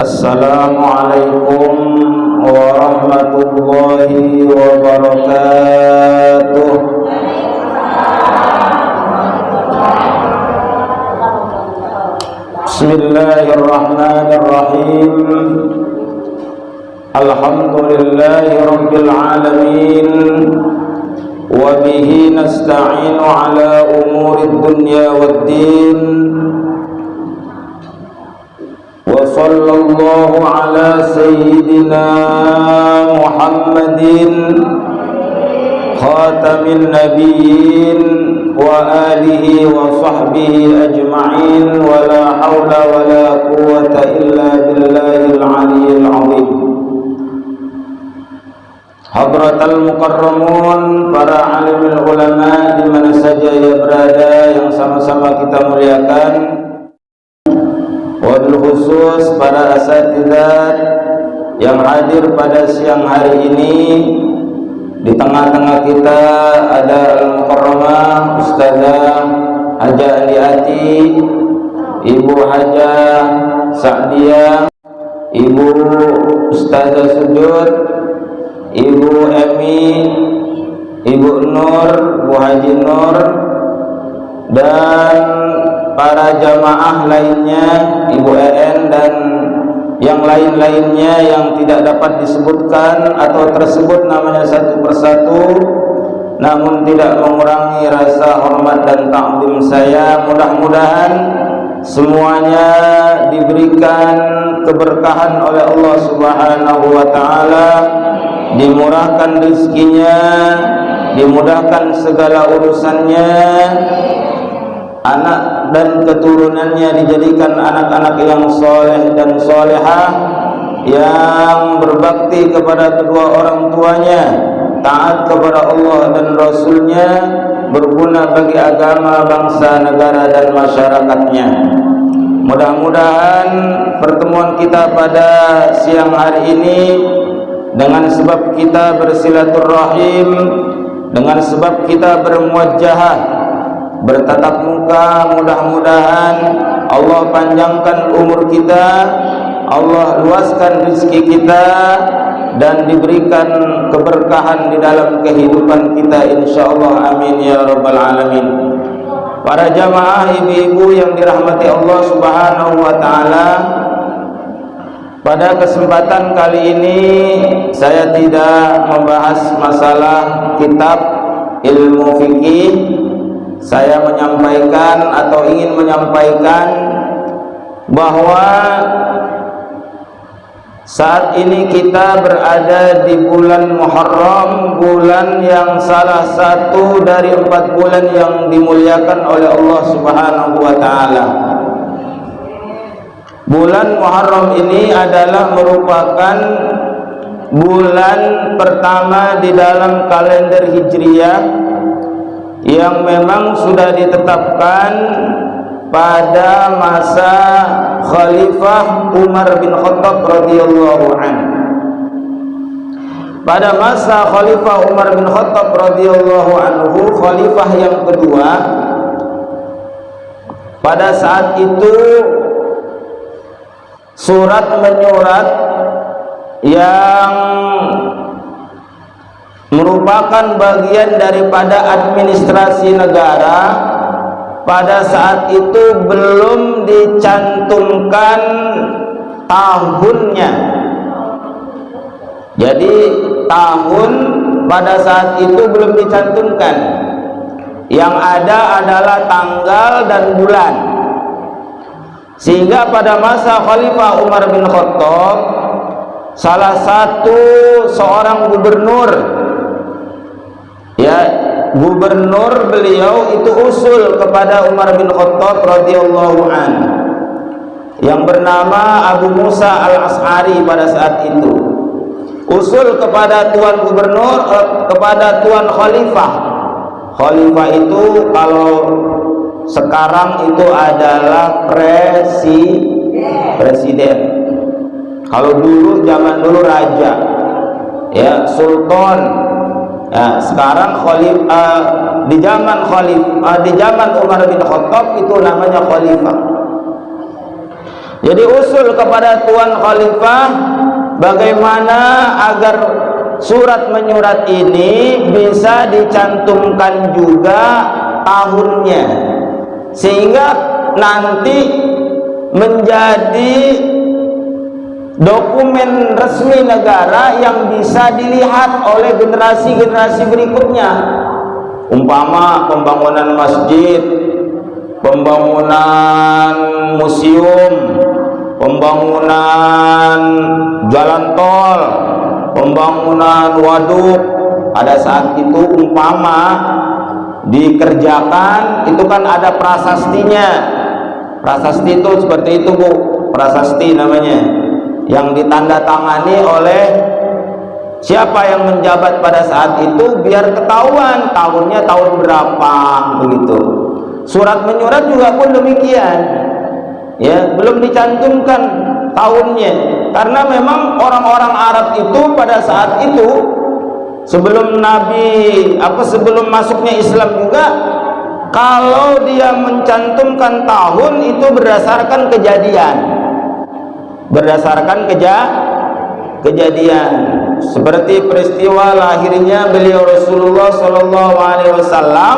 Assalamualaikum warahmatullahi wabarakatuh. Bismillahirrahmanirrahim. Alhamdulillahi rabbil alamin. Wa bihi nasta'inu ala umurid dunya waddin. Wa sallallahu ala sayyidina Muhammadin khatamin nabiyyin wa alihi wa sahbihi ajma'in wa la hawla wa la quwwata illa billahil aliyyil azim. Hadratal mukarramun, para alimul ulama di mana saja ia berada yang sama-sama kita muliakan. Wabil khusus para asatidzat yang hadir pada siang hari ini. Di tengah-tengah kita ada al-mukarramah Ustazah Haja Aliati, Ibu Haja Sa'diyah, Ibu Ustazah Sujud, Ibu Emi, Ibu Nur, Bu Haji Nur, dan para jamaah lainnya, Ibu EN dan yang lain-lainnya yang tidak dapat disebutkan atau tersebut namanya satu persatu, namun tidak mengurangi rasa hormat dan takdim saya. Mudah-mudahan semuanya diberikan keberkahan oleh Allah Subhanahu wa taala, dimurahkan rezekinya, dimudahkan segala urusannya, anak dan keturunannya dijadikan anak-anak yang soleh dan solehah, yang berbakti kepada kedua orang tuanya, taat kepada Allah dan Rasulnya, berguna bagi agama, bangsa, negara dan masyarakatnya. Mudah-mudahan pertemuan kita pada siang hari ini dengan sebab kita bersilaturahim, dengan sebab kita bermuwajjahah, bertatap muka, mudah-mudahan Allah panjangkan umur kita, Allah luaskan rezeki kita, dan diberikan keberkahan di dalam kehidupan kita insyaallah, amin ya rabbal alamin. Para jamaah ibu-ibu yang dirahmati Allah Subhanahu wa taala, pada kesempatan kali ini saya tidak membahas masalah kitab ilmu fikih. Saya menyampaikan atau ingin menyampaikan bahwa saat ini kita berada di bulan Muharram, bulan yang salah satu dari 4 bulan yang dimuliakan oleh Allah Subhanahu wa taala. Bulan Muharram ini adalah merupakan bulan pertama di dalam kalender Hijriyah yang memang sudah ditetapkan pada masa Khalifah Umar bin Khattab radhiyallahu anhu. Pada masa Khalifah Umar bin Khattab radhiyallahu anhu, khalifah yang kedua, pada saat itu surat menyurat yang merupakan bagian daripada administrasi negara, pada saat itu belum dicantumkan tahunnya. Jadi tahun pada saat itu belum dicantumkan, yang ada adalah tanggal dan bulan. Sehingga pada masa Khalifah Umar bin Khattab, salah satu seorang gubernur, gubernur beliau itu usul kepada Umar bin Khattab radhiyallahu anhu yang bernama Abu Musa al-Ash'ari. Pada saat itu usul kepada tuan gubernur, kepada tuan khalifah. Khalifah itu kalau sekarang itu adalah presiden. Kalau dulu, zaman dulu raja, ya, sultan. Nah, sekarang di zaman Umar bin Khattab itu namanya khalifah. Jadi usul kepada Tuan Khalifah, bagaimana agar surat menyurat ini bisa dicantumkan juga tahunnya, sehingga nanti menjadi dokumen resmi negara yang bisa dilihat oleh generasi-generasi berikutnya. Umpama pembangunan masjid, pembangunan museum, pembangunan jalan tol, pembangunan waduk, pada saat itu umpama dikerjakan, itu kan ada prasastinya. Prasasti itu seperti itu, Bu, prasasti namanya, yang ditandatangani oleh siapa yang menjabat pada saat itu, biar ketahuan tahunnya tahun berapa, begitu. Surat menyurat juga pun demikian, ya, belum dicantumkan tahunnya, karena memang orang-orang Arab itu pada saat itu sebelum sebelum masuknya Islam juga, kalau dia mencantumkan tahun itu berdasarkan kejadian, kejadian seperti peristiwa lahirnya beliau Rasulullah Shallallahu Alaihi Wasallam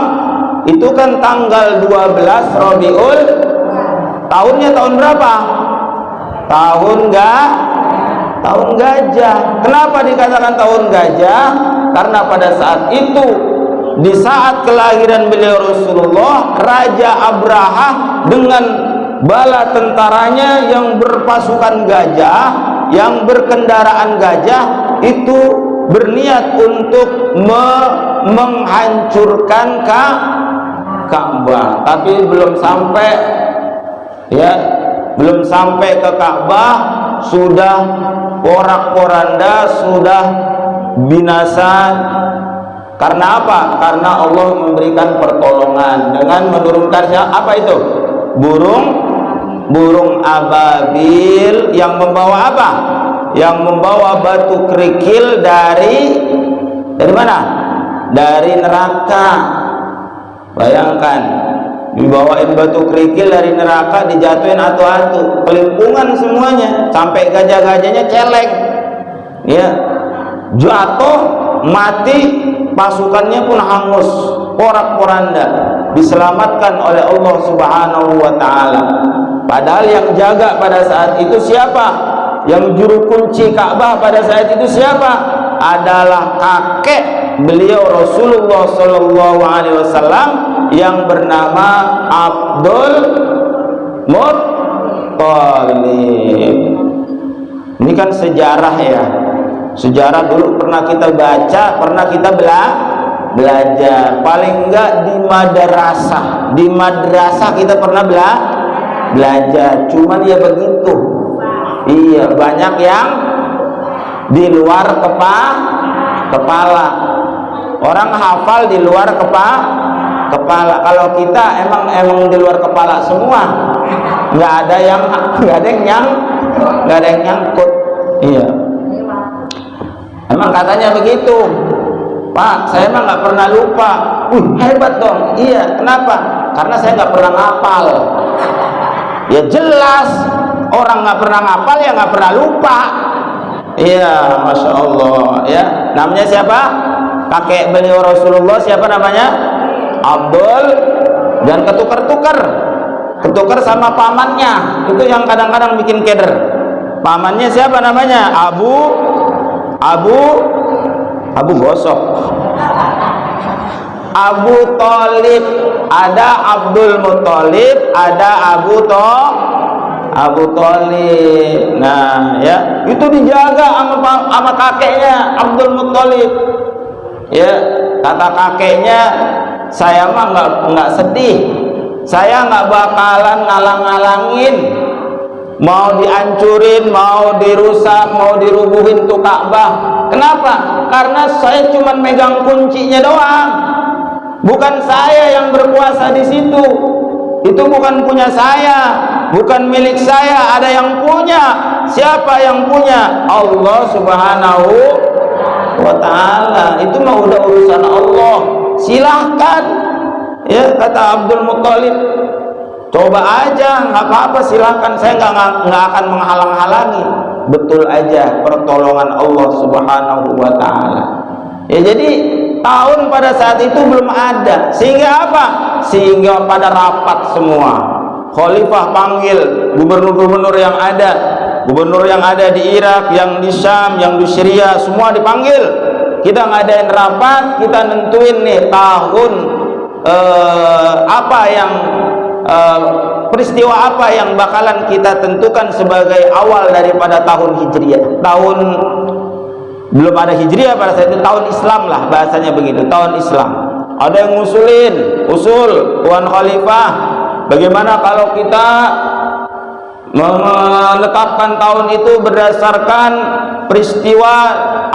itu kan tanggal 12 Rabiul, tahunnya tahun berapa? Tahun gajah. Kenapa dikatakan tahun gajah? Karena pada saat itu, di saat kelahiran beliau Rasulullah, Raja Abraha dengan bala tentaranya yang berpasukan gajah, yang berkendaraan gajah, itu berniat untuk menghancurkan Ka'bah. Tapi belum sampai, ya, belum sampai ke Ka'bah, sudah porak-poranda, sudah binasa. Karena apa? Karena Allah memberikan pertolongan dengan menurunkan apa itu? Burung ababil yang membawa apa? Yang membawa batu kerikil dari mana? Dari neraka. Bayangkan, dibawain batu kerikil dari neraka, dijatuhin atu-atu, kelimpungan semuanya, sampai gajah-gajahnya celeng, ya, jatuh, mati, pasukannya pun hangus, porak-poranda, diselamatkan oleh Allah Subhanahu wa Ta'ala. Padahal yang jaga pada saat itu siapa? Yang juru kunci Ka'bah pada saat itu siapa? Adalah kakek beliau Rasulullah Shallallahu Alaihi Wasallam yang bernama Abdul Muttalib. Ini kan sejarah, ya, sejarah dulu pernah kita baca, pernah kita belajar, paling enggak di madrasah kita pernah belajar. Cuman ya begitu, iya, banyak yang di luar kepala. Orang hafal di luar kepala. Kalau kita emang di luar kepala semua, nggak ada yang nyangkut. Iya, emang katanya begitu, Pak. Saya emang nggak pernah lupa. Hebat dong. Iya, kenapa? Karena saya nggak pernah ngapal. Ya jelas, orang nggak pernah ngapal ya nggak pernah lupa. Iya, Masya Allah, ya. Namanya siapa? Kakek beliau Rasulullah, siapa namanya? Abdul. Dan ketukar sama pamannya, itu yang kadang-kadang bikin keder. Pamannya siapa namanya? Abu Gosok, Abu Thalib. Ada Abdul Muttalib, ada Abu Thalib. Nah, ya, itu dijaga sama kakeknya Abdul Muttalib. Ya, kata kakeknya, saya mah nggak sedih, saya nggak bakalan ngalang-ngalangin mau dihancurin, mau dirusak, mau dirubuhin tuh Ka'bah. Kenapa? Karena saya cuma megang kuncinya doang, bukan saya yang berkuasa di situ. Itu bukan punya saya, bukan milik saya, ada yang punya. Siapa yang punya? Allah Subhanahu wa Ta'ala. Itu mah udah urusan Allah. Silahkan, ya, kata Abdul Muttalib, Coba aja, nggak apa-apa, silakan, saya nggak akan menghalang-halangi. Betul aja, pertolongan Allah Subhanahu wa Ta'ala. Ya, jadi tahun pada saat itu belum ada, sehingga apa? Sehingga pada rapat semua. Khalifah panggil gubernur-gubernur yang ada, gubernur yang ada di Irak, yang di Syam, yang di Syria, semua dipanggil. Kita ngadain rapat, kita nentuin nih tahun apa yang peristiwa apa yang bakalan kita tentukan sebagai awal daripada tahun Hijriah. Tahun belum ada Hijriah pada saat itu, tahun Islam lah bahasanya begitu, tahun Islam. Ada yang usul Tuan Khalifah, bagaimana kalau kita menetapkan tahun itu berdasarkan peristiwa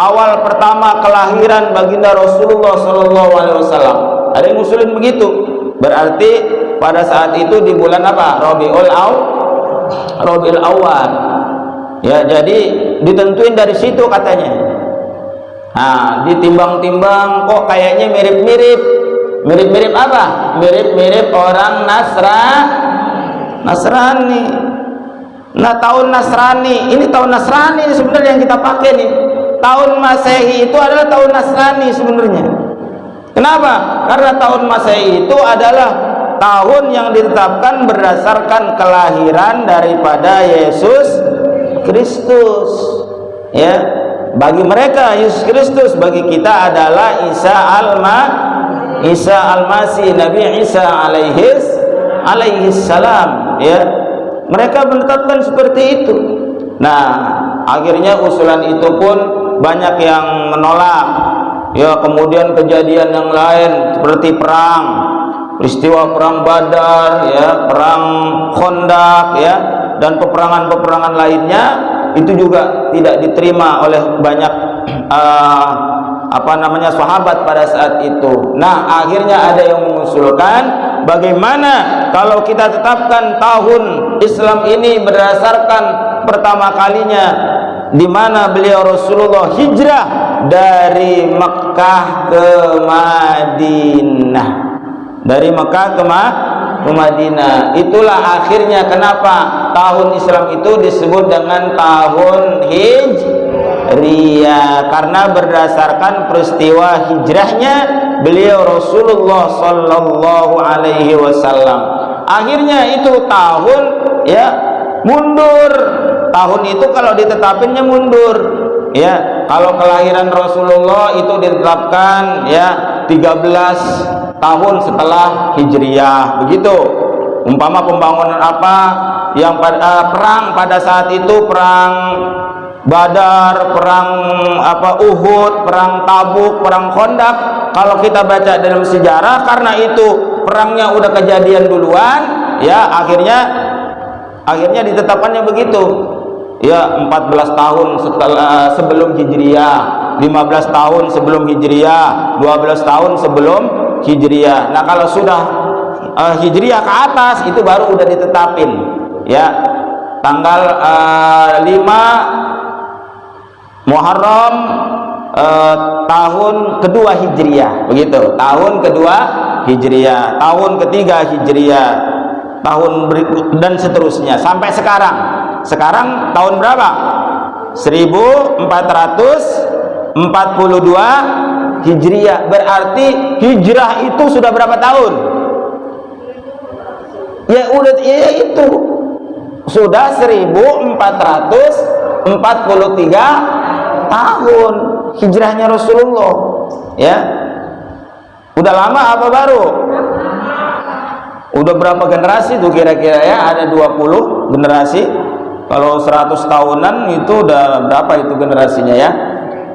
awal pertama kelahiran baginda Rasulullah SAW. Ada yang ngusulin begitu. Berarti pada saat itu di bulan apa? Rabiul Awal. Ya, jadi ditentuin dari situ katanya. Nah, ditimbang-timbang kok kayaknya mirip-mirip. Mirip-mirip apa? Mirip-mirip orang Nasrani. Nah, tahun Nasrani, ini tahun Nasrani sebenarnya yang kita pakai nih. Tahun Masehi itu adalah tahun Nasrani sebenarnya. Kenapa? Karena tahun Masehi itu adalah tahun yang ditetapkan berdasarkan kelahiran daripada Yesus Kristus. Ya, bagi mereka Yesus Kristus, bagi kita adalah Isa Al-Masih, Nabi Isa alaihis salam. Ya, mereka menetapkan seperti itu. Nah, akhirnya usulan itu pun banyak yang menolak. Ya, kemudian kejadian yang lain seperti perang, peristiwa perang Badar, ya, perang Khandaq, ya, dan peperangan-peperangan lainnya itu juga tidak diterima oleh banyak sahabat pada saat itu. Nah, akhirnya ada yang mengusulkan, bagaimana kalau kita tetapkan tahun Islam ini berdasarkan pertama kalinya di mana beliau Rasulullah hijrah dari Mekah ke Madinah. Dari Mekah ke Madinah. Itulah akhirnya kenapa tahun Islam itu disebut dengan tahun Hijriyah, karena berdasarkan peristiwa hijrahnya beliau Rasulullah sallallahu alaihi wasallam. Akhirnya itu tahun, ya, mundur. Tahun itu kalau ditetapinnya mundur. Ya, kalau kelahiran Rasulullah itu ditetapkan, ya, 13 tahun setelah Hijriah, begitu. Umpama pembangunan apa yang perang pada saat itu, perang Badar, perang Uhud, perang Tabuk, perang Khandaq. Kalau kita baca dalam sejarah, karena itu perangnya udah kejadian duluan, ya, akhirnya ditetapkannya begitu. Ya, 14 tahun sebelum Hijriah, 15 tahun sebelum Hijriah, 12 tahun sebelum Hijriah. Nah, kalau sudah Hijriah ke atas itu baru udah ditetapin, ya, tanggal 5 Muharram tahun kedua Hijriah, begitu. Tahun kedua Hijriah, tahun ketiga Hijriah, tahun berikut dan seterusnya sampai sekarang. Sekarang tahun berapa? 1442 Hijriah. Berarti hijrah itu sudah berapa tahun? Ya udah, ya itu sudah 1443 tahun hijrahnya Rasulullah. Ya, udah lama apa baru? Udah berapa generasi tuh kira-kira, ya? Ada 20 generasi. Kalau 100 tahunan itu udah berapa itu generasinya, ya?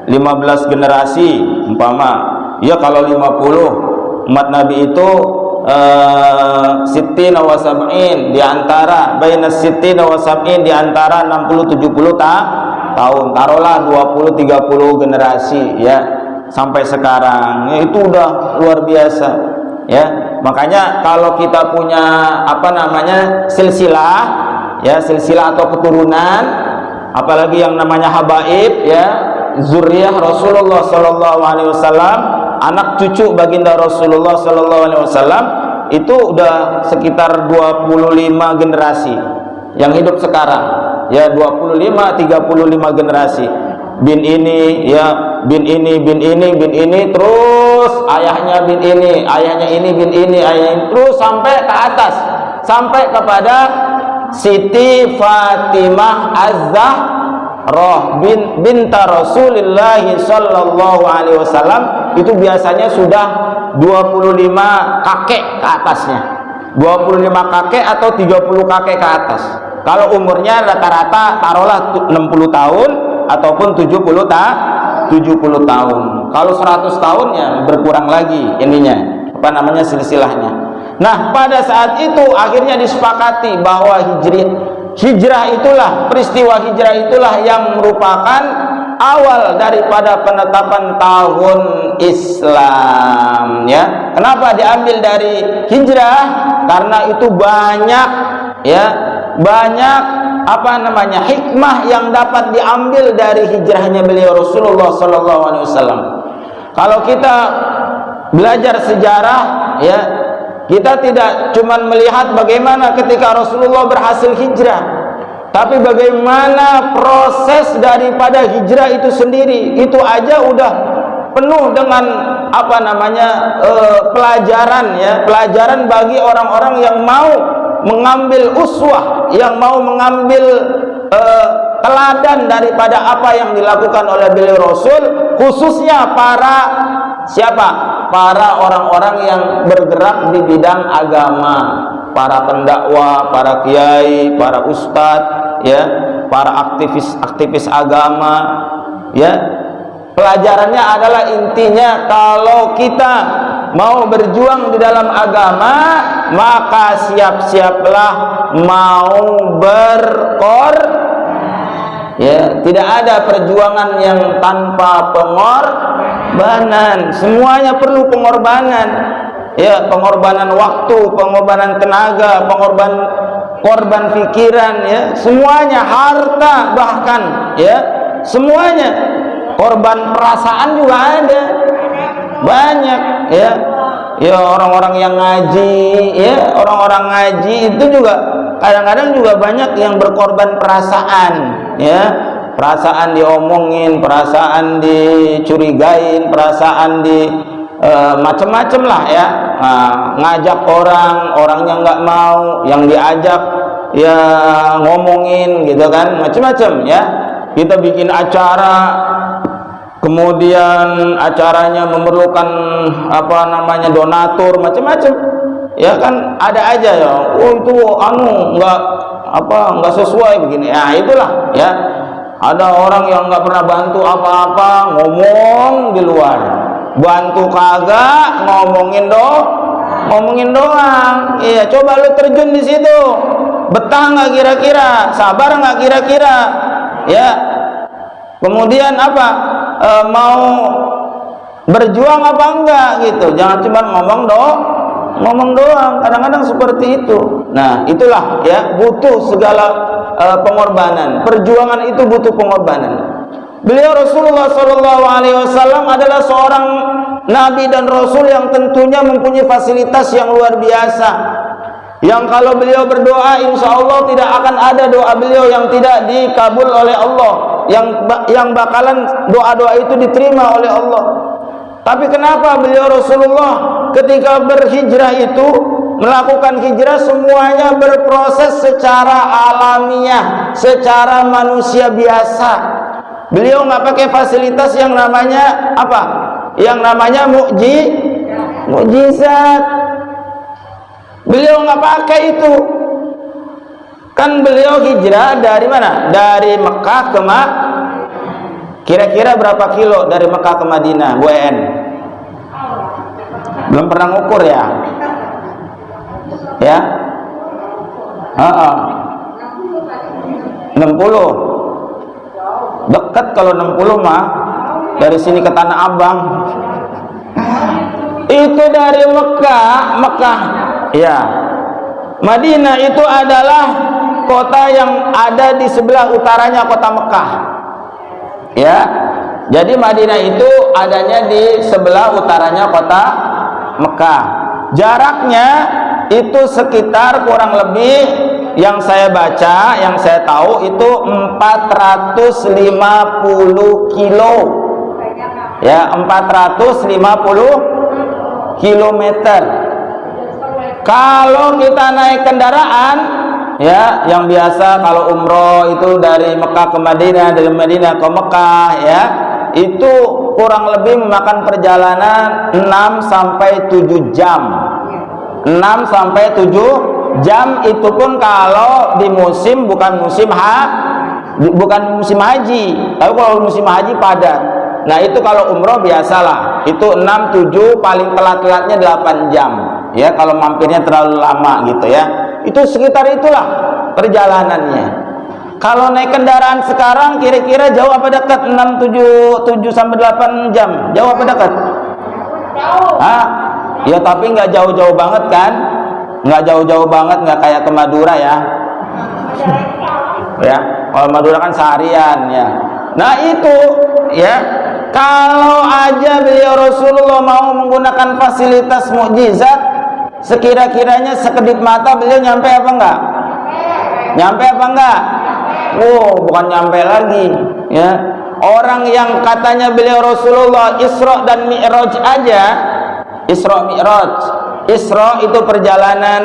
15 generasi umpama. Ya, kalau 50 umat Nabi itu sittina wa sab'in, di antara bainas sittina wa sab'in, di antara 60-70 tahun. Taruhlah 20-30 generasi, ya, sampai sekarang. Ya, itu udah luar biasa, ya. Makanya kalau kita punya silsilah, ya, silsilah atau keturunan, apalagi yang namanya habaib, ya, zuriyah Rasulullah sallallahu alaihi wasallam, anak cucu baginda Rasulullah sallallahu alaihi wasallam, itu udah sekitar 25 generasi yang hidup sekarang, ya 25-35 generasi. Bin ini, ya bin ini, bin ini, bin ini, terus ayahnya bin ini, ayahnya ini bin ini, ayahnya ini, terus sampai ke atas, sampai kepada Siti Fatimah Az-Zahra binta Rasulullah sallallahu alaihi wasallam. Itu biasanya sudah 25 kakek ke atasnya, 25 kakek atau 30 kakek ke atas. Kalau umurnya rata-rata taruhlah 60 tahun ataupun 70 tahun. Kalau 100 tahun ya berkurang lagi ininya, apa namanya, silsilahnya. Nah, pada saat itu akhirnya disepakati bahwa hijrah itulah, peristiwa hijrah itulah yang merupakan awal daripada penetapan tahun Islam, ya. Kenapa diambil dari hijrah? Karena itu banyak, ya, banyak apa namanya, hikmah yang dapat diambil dari hijrahnya beliau Rasulullah sallallahu alaihi wasallam. Kalau kita belajar sejarah, ya, kita tidak cuma melihat bagaimana ketika Rasulullah berhasil hijrah, tapi bagaimana proses daripada hijrah itu sendiri. Itu aja udah penuh dengan apa namanya, pelajaran, ya, pelajaran bagi orang-orang yang mau mengambil uswah, yang mau mengambil teladan daripada apa yang dilakukan oleh beliau Rasul, khususnya para siapa? Para orang-orang yang bergerak di bidang agama, para pendakwah, para kiai, para ustadz, ya, para aktivis agama, ya. Pelajarannya adalah intinya kalau kita mau berjuang di dalam agama, maka siap-siaplah mau ya, tidak ada perjuangan yang tanpa pengorbanan. Semuanya perlu pengorbanan, ya, pengorbanan waktu, pengorbanan tenaga, korban pikiran, ya, semuanya, harta bahkan, ya, semuanya. Korban perasaan juga ada, banyak, ya. Ya, orang-orang yang ngaji, ya, orang-orang ngaji itu juga kadang-kadang juga banyak yang berkorban perasaan, ya. Perasaan diomongin, perasaan dicurigain, perasaan macem-macem lah, ya. Nah, ngajak orangnya nggak mau, yang diajak ya ngomongin gitu kan, macem-macem, ya. Kita bikin acara, kemudian acaranya memerlukan apa namanya, donatur, macam-macam, ya kan, ada aja ya. Oh, itu nggak sesuai begini. Nah, itulah, ya. Ada orang yang nggak pernah bantu apa-apa, ngomong di luar, bantu kagak, ngomongin doang. Iya, coba lu terjun di situ, betah nggak kira-kira, sabar nggak kira-kira, ya. Kemudian apa? Mau berjuang apa enggak gitu. Jangan cuma ngomong doang. Kadang-kadang seperti itu. Nah, itulah, ya, butuh segala pengorbanan. Perjuangan itu butuh pengorbanan. Beliau Rasulullah sallallahu alaihi wasallam adalah seorang nabi dan rasul yang tentunya mempunyai fasilitas yang luar biasa. Yang kalau beliau berdoa, insya Allah tidak akan ada doa beliau yang tidak dikabul oleh Allah, yang bakalan doa-doa itu diterima oleh Allah. Tapi kenapa beliau Rasulullah ketika berhijrah itu, melakukan hijrah, semuanya berproses secara alamiah, secara manusia biasa. Beliau nggak pakai fasilitas yang namanya apa? Yang namanya mukjizat. Beliau nggak pakai itu. Kan beliau hijrah dari mana? Dari Mekah ke kira-kira berapa kilo dari Mekah ke Madinah, Bu En? Belum pernah ngukur ya? Ya? 60. Dekat kalau 60 mah. Dari sini ke Tanah Abang. Itu dari Mekah. Ya, Madinah itu adalah kota yang ada di sebelah utaranya kota Mekah. Ya, jadi Madinah itu adanya di sebelah utaranya kota Mekah. jaraknya itu sekitar kurang lebih, yang saya baca, yang saya tahu itu 450 kilo. Ya, 450 kilometer. Kalau kita naik kendaraan, ya, yang biasa kalau umroh itu dari Mekah ke Madinah, dari Madinah ke Mekah, ya, itu kurang lebih memakan perjalanan 6 sampai 7 jam. 6 sampai 7 jam, itu pun kalau di musim bukan musim haji. Tapi kalau musim haji padat. Nah, itu kalau umroh biasalah, itu 6, 7, paling telat-telatnya 8 jam. Ya, kalau mampirnya terlalu lama gitu ya. Itu sekitar itulah perjalanannya. Kalau naik kendaraan sekarang kira-kira jauh apa dekat? 6, 7 sampai 8 jam. Jauh apa dekat? Hah? Ya, tapi nggak jauh-jauh banget kan? Nggak jauh-jauh banget, nggak kayak ke Madura ya. Ya, kalau Madura kan seharian ya. Nah, itu ya. Kalau aja beliau Rasulullah mau menggunakan fasilitas mukjizat, sekira-kiranya sekedip mata beliau nyampe apa enggak? Nyampe apa enggak? Oh, bukan nyampe lagi ya. Orang yang katanya beliau Rasulullah Isra dan Mi'raj aja, Isra Mi'raj. Isra itu perjalanan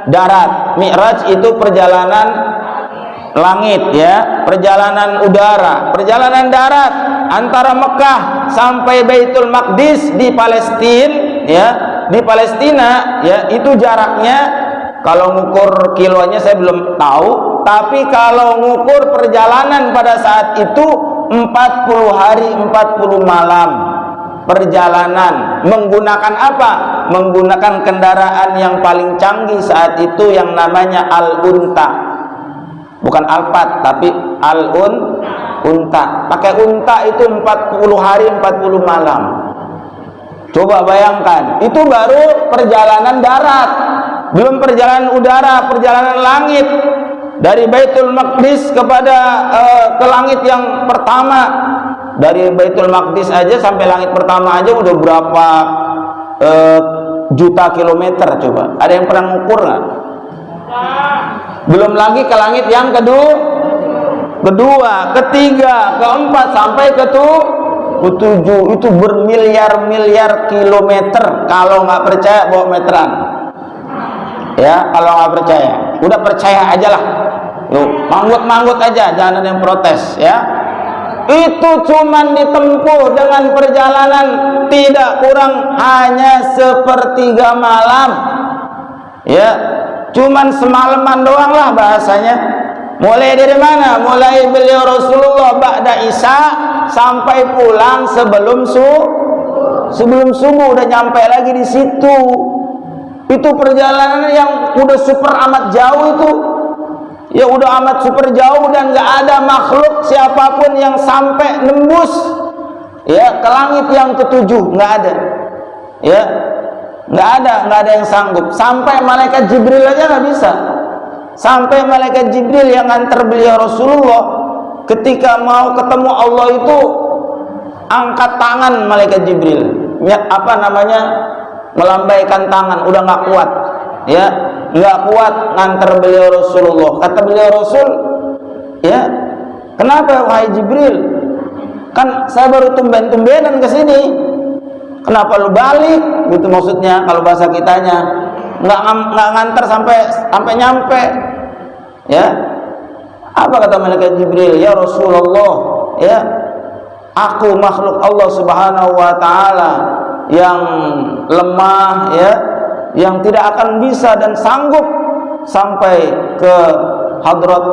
darat, Mi'raj itu perjalanan langit ya, perjalanan udara, perjalanan darat antara Mekah sampai Baitul Maqdis di Palestina ya, di Palestina ya, itu jaraknya kalau ngukur kilonya saya belum tahu, tapi kalau ngukur perjalanan pada saat itu 40 hari 40 malam perjalanan. Menggunakan apa? Menggunakan kendaraan yang paling canggih saat itu yang namanya Al-Unta. Bukan Alphard, tapi Al-Unta. Pakai unta itu 40 hari 40 malam. Coba bayangkan, itu baru perjalanan darat, belum perjalanan udara, perjalanan langit. Dari Baitul Maqdis kepada ke langit yang pertama. Dari Baitul Maqdis aja sampai langit pertama aja udah berapa juta kilometer coba. Ada yang pernah ngukur nggak? Belum lagi ke langit yang kedua, ketiga, keempat, sampai ketujuh. Itu bermiliar-miliar kilometer. Kalau nggak percaya bawa meteran ya. Kalau nggak percaya, udah percaya aja lah. Yuk, manggut-manggut aja, jangan ada yang protes ya. Itu cuman ditempuh dengan perjalanan tidak kurang hanya sepertiga malam ya. Cuman semalaman doang lah bahasanya. Mulai dari mana? Mulai beliau Rasulullah ba'da Isya sampai pulang sebelum subuh udah nyampe lagi di situ. Itu perjalanan yang udah super amat jauh itu. Ya udah amat super jauh, dan nggak ada makhluk siapapun yang sampai nembus ya ke langit yang ketujuh, nggak ada. Ya. Nggak ada yang sanggup. Sampai malaikat Jibril aja nggak bisa. Sampai malaikat Jibril yang nganter beliau Rasulullah ketika mau ketemu Allah itu angkat tangan malaikat Jibril. Apa namanya? Melambaikan tangan, udah nggak kuat. Ya, nggak kuat nganter beliau Rasulullah. Kata beliau Rasul, ya, kenapa wahai Jibril? Kan saya baru tumben-tumbenan ke sini. Kenapa lu balik? Gitu maksudnya kalau bahasa kitanya. Nggak nganter sampai nyampe. Ya. Apa kata malaikat Jibril? Ya Rasulullah, ya, aku makhluk Allah Subhanahu wa taala yang lemah ya, yang tidak akan bisa dan sanggup sampai ke hadrat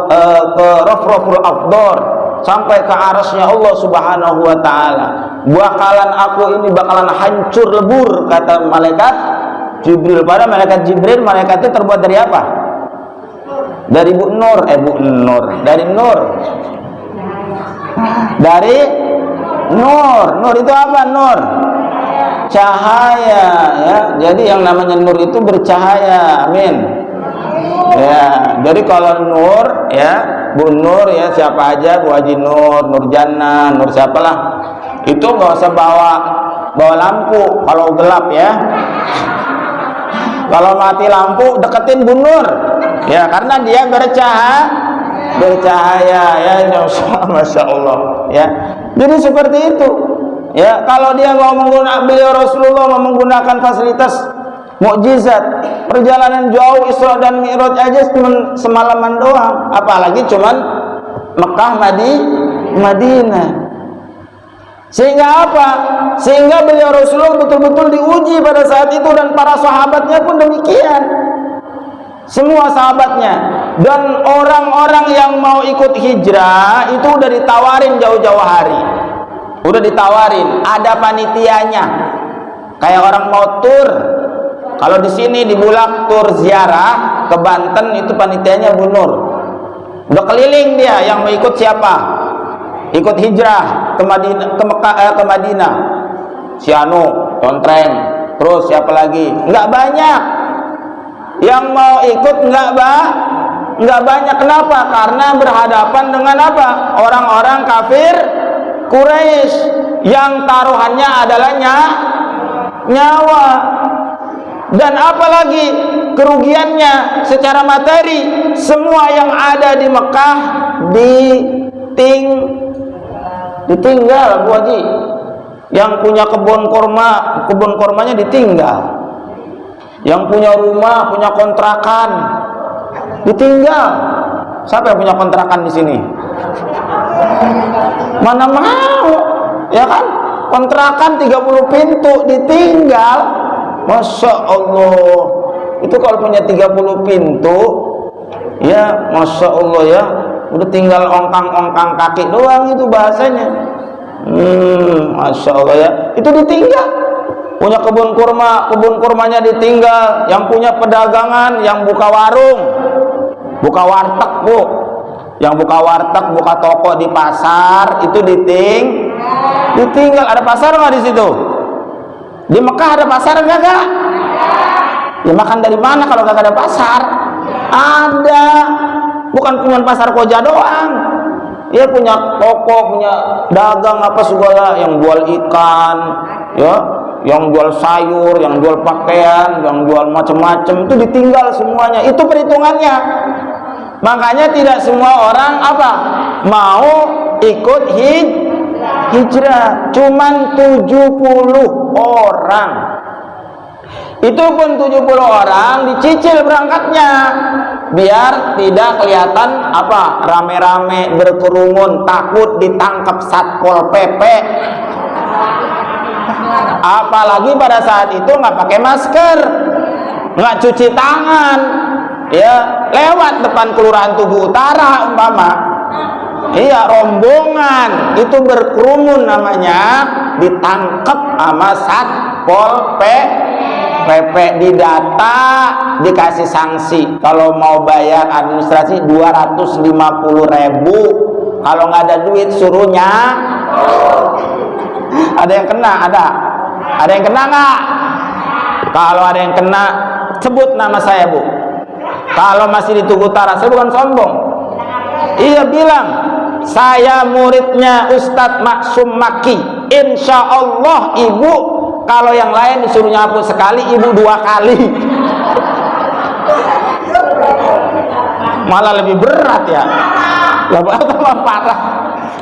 ke Rafraful Afdar, sampai ke arasnya Allah Subhanahu wa taala. Bakalan aku ini bakalan hancur lebur, kata malaikat Jibril. Pada malaikat Jibril, malaikat itu terbuat dari apa? Dari dari nur. Dari nur. Nur itu apa? Nur cahaya ya. Jadi yang namanya nur itu bercahaya. Amin. Ya, jadi kalau nur ya, Bu Nur ya, siapa aja, Bu Haji Nur, Nur Jannah, Nur siapalah, itu nggak usah bawa lampu kalau gelap ya. Kalau mati lampu deketin Bu Nur. Ya, karena dia bercahaya ya, Masya Allah ya. Jadi seperti itu ya. Kalau dia mau menggunakan, beliau Rasulullah mau menggunakan fasilitas mukjizat, perjalanan jauh Isra dan Mi'raj aja cuma semalaman doang, apalagi cuman Mekah Madinah. Sehingga apa? Sehingga beliau Rasulullah betul-betul diuji pada saat itu, dan para sahabatnya pun demikian, semua sahabatnya. Dan orang-orang yang mau ikut hijrah itu udah ditawarin jauh-jauh hari, udah ditawarin, ada panitianya. Kayak orang mau tur, kalau di sini di Bulak tur ziarah ke Banten, itu panitianya Bu Nur. Udah keliling dia, yang mau ikut siapa? Ikut hijrah ke Madinah, ke Mekah, ke Madinah. Si Anu, Tontreng, terus siapa lagi? Enggak banyak. Yang mau ikut enggak banyak. Kenapa? Karena berhadapan dengan apa? Orang-orang kafir Quraisy yang taruhannya adalah nyawa. Dan apalagi kerugiannya secara materi, semua yang ada di Mekah ditinggal Bu Haji. Yang punya kebun kormanya ditinggal. Yang punya rumah, punya kontrakan ditinggal. Siapa yang punya kontrakan di sini? Mana mau, ya kan? Kontrakan 30 pintu ditinggal. Masya Allah. Itu kalau punya 30 pintu, ya Masya Allah ya, udah tinggal ongkang-ongkang kaki doang itu bahasanya. Masya Allah ya, itu ditinggal. Punya kebun kurmanya ditinggal. Yang punya pedagangan, yang buka warung, buka warteg Bu, yang buka warteg, buka toko di pasar, itu ditinggal. Ada pasar nggak di situ? Di Mekah ada pasar enggak? Ya makan dari mana kalau gak ada pasar? Ada. Bukan cuma pasar Koja doang. Ya punya toko, punya dagang apa segala, yang jual ikan, ya, yang jual sayur, yang jual pakaian, yang jual macam-macam, itu ditinggal semuanya. Itu perhitungannya. Makanya tidak semua orang apa? Mau ikut hijrah. Cuman 70 orang. Itu pun 70 orang dicicil berangkatnya, biar tidak kelihatan apa rame-rame berkerumun, takut ditangkap Satpol PP. Apalagi pada saat itu nggak pakai masker, nggak cuci tangan, ya, lewat depan Kelurahan Tugu Utara umpama, iya, rombongan itu berkerumun namanya, ditangkap sama Satpol PP, didata, dikasih sanksi. Kalau mau bayar administrasi 250.000. Kalau nggak ada duit suruhnya. Ada yang kena? Ada yang kena nggak? Kalau ada yang kena, sebut nama saya Bu. Kalau masih di Tugu Utara, saya bukan sombong. Iya, bilang saya muridnya Ustadz Maksum Maki. Insya Allah Ibu, kalau yang lain disuruh nyapu sekali, Ibu 2 kali. Malah lebih berat ya. Lebih parah.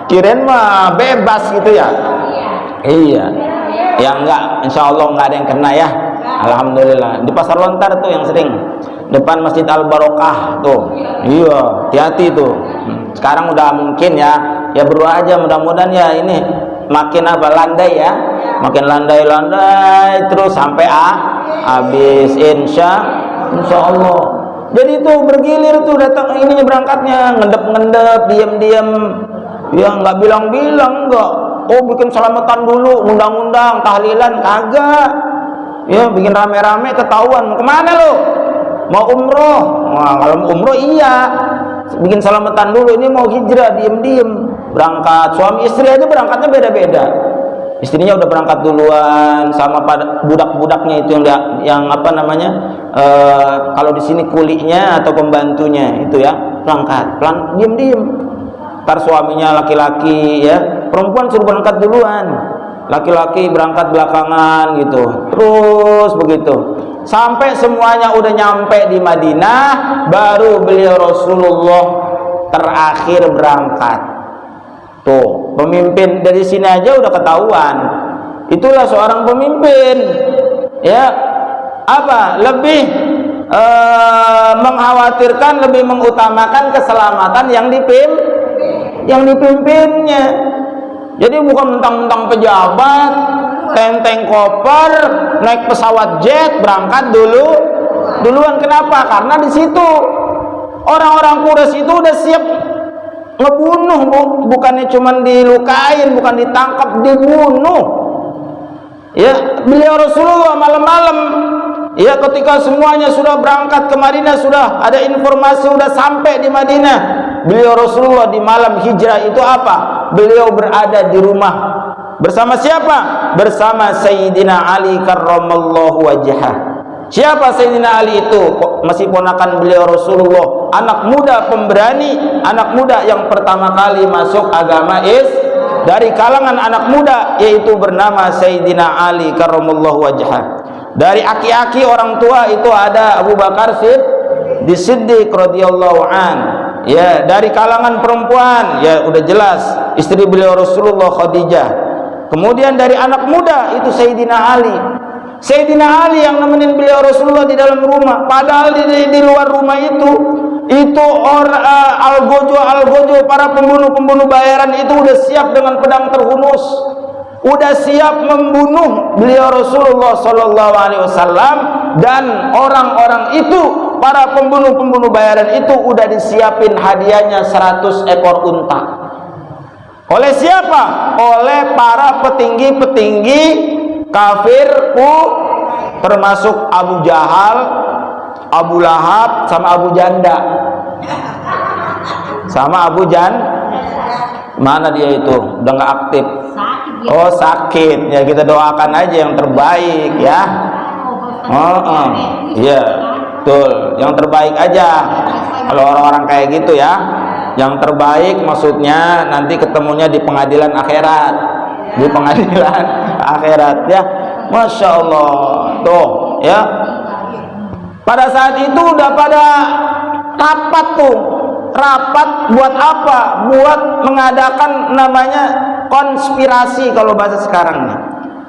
Kirain mah bebas gitu ya. Iya. Ya enggak, insya Allah enggak ada yang kena ya. Alhamdulillah. Di Pasar Lontar tuh yang sering, depan Masjid Al Barokah tuh. Iya, hati-hati tuh. Sekarang udah mungkin ya berdoa aja, mudah-mudahan ya ini makin apa, landai ya, makin landai terus sampai habis insya Allah. Jadi itu bergilir tuh datang ininya, berangkatnya ngendep diem ya, nggak bilang enggak. Oh, bikin selamatan dulu, undang-undang tahlilan kagak ya, bikin rame-rame ketahuan. Mau kemana lo? Mau umroh? Wah, kalau mau umroh iya, bikin selamatan dulu. Ini mau hijrah, diem berangkat. Suami istri aja berangkatnya beda-beda. Istrinya udah berangkat duluan sama pada budak-budaknya itu yang apa namanya, kalau di sini kulinya atau pembantunya itu ya, berangkat pelan, diem. Ntar suaminya laki-laki ya, perempuan suruh berangkat duluan, laki-laki berangkat belakangan gitu, terus begitu Sampai semuanya udah nyampe di Madinah, baru beliau Rasulullah terakhir berangkat. Tuh, pemimpin dari sini aja udah ketahuan. Itulah seorang pemimpin. Ya, apa? Lebih mengkhawatirkan, lebih mengutamakan keselamatan yang dipimpinnya. Jadi bukan mentang-mentang pejabat, tenteng koper, naik pesawat jet, berangkat duluan. Kenapa? Karena di situ orang-orang Quraisy itu udah siap ngebunuh, bukannya cuma dilukain, bukan ditangkap, dibunuh. Ya, beliau Rasulullah malam-malam, ya, ketika semuanya sudah berangkat ke Madinah, sudah ada informasi sudah sampai di Madinah, beliau Rasulullah di malam hijrah itu apa? Beliau berada di rumah bersama siapa? Bersama Sayyidina Ali karramallahu wajhah. Siapa Sayyidina Ali itu? Masih ponakan beliau Rasulullah, anak muda pemberani, anak muda yang pertama kali masuk agama dari kalangan anak muda, yaitu bernama Sayyidina Ali karramallahu wajhah. Dari aki-aki orang tua itu ada Abu Bakar Siddiq radhiyallahu an. Ya, dari kalangan perempuan, ya udah jelas istri beliau Rasulullah Khadijah. Kemudian dari anak muda itu Sayyidina Ali. Sayyidina Ali yang nemenin beliau Rasulullah di dalam rumah. Padahal di luar rumah itu algojo para pembunuh bayaran itu udah siap dengan pedang terhunus, udah siap membunuh beliau Rasulullah sallallahu alaihi wasallam. Dan orang-orang itu, para pembunuh bayaran itu udah disiapin hadiahnya 100 ekor unta. Oleh siapa? Oleh para petinggi kafir, termasuk Abu Jahal, Abu Lahab, sama Abu Janda. Sama Abu mana dia itu? Udah nggak aktif. Oh, sakit. Ya, kita doakan aja yang terbaik ya. Iya, betul. Yang terbaik aja. Kalau orang-orang kayak gitu ya, yang terbaik maksudnya nanti ketemunya di pengadilan akhirat. Di pengadilan akhirat ya. Masya Allah. Tuh ya. Pada saat itu udah pada rapat tuh. Rapat buat apa? Buat mengadakan namanya konspirasi kalau bahasa sekarang nih.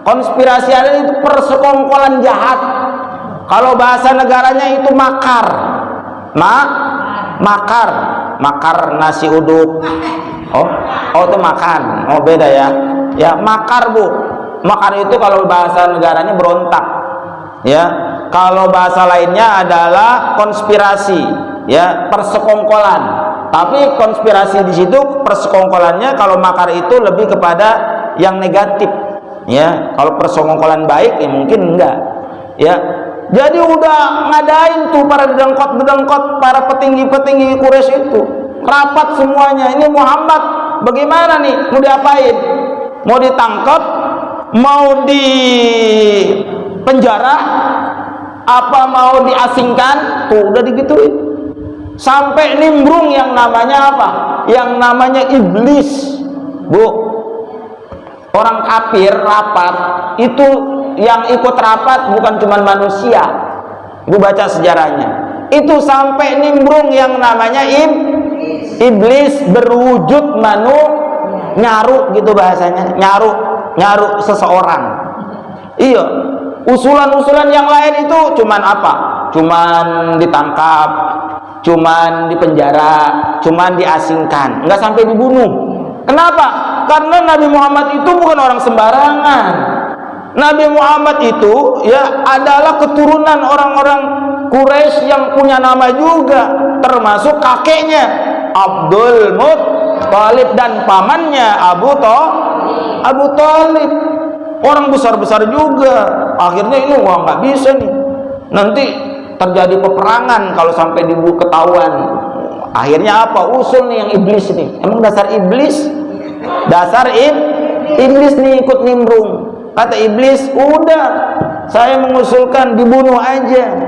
Konspirasi ada itu persekongkolan jahat. Kalau bahasa negaranya itu makar. Makar nasi uduk. Oh itu makan. Oh beda ya. Ya, makar, Bu. Makar itu kalau bahasa negaranya berontak. Ya. Kalau bahasa lainnya adalah konspirasi, ya, persekongkolan. Tapi konspirasi di situ persekongkolannya, kalau makar itu lebih kepada yang negatif. Ya, kalau persekongkolan baik ya mungkin enggak. Ya. Jadi udah ngadain tuh para dedengkot, para petinggi Quraisy itu rapat semuanya. Ini Muhammad bagaimana nih? Mau diapain? Mau ditangkap? Mau di penjara? Apa mau diasingkan? Tuh udah digituin. Sampai nimbrung yang namanya apa? Yang namanya iblis. Bu, orang kafir rapat itu, yang ikut rapat bukan cuma manusia. Ibu baca sejarahnya. Itu sampai nimbrung yang namanya iblis berwujud nyaru gitu bahasanya. Nyaru seseorang. Iya. Usulan-usulan yang lain itu cuman apa? Cuman ditangkap, cuman dipenjara, cuman diasingkan, enggak sampai dibunuh. Kenapa? Karena Nabi Muhammad itu bukan orang sembarangan. Nabi Muhammad itu ya adalah keturunan orang-orang Quraisy yang punya nama juga, termasuk kakeknya Abdul Muttalib dan pamannya Abu Thalib. Orang besar-besar juga. Akhirnya ini wah nggak bisa nih. Nanti terjadi peperangan kalau sampai ketahuan. Akhirnya apa? Usul nih yang iblis nih. Emang dasar iblis? Iblis nih ikut nimbrung. Kata iblis, udah saya mengusulkan dibunuh aja.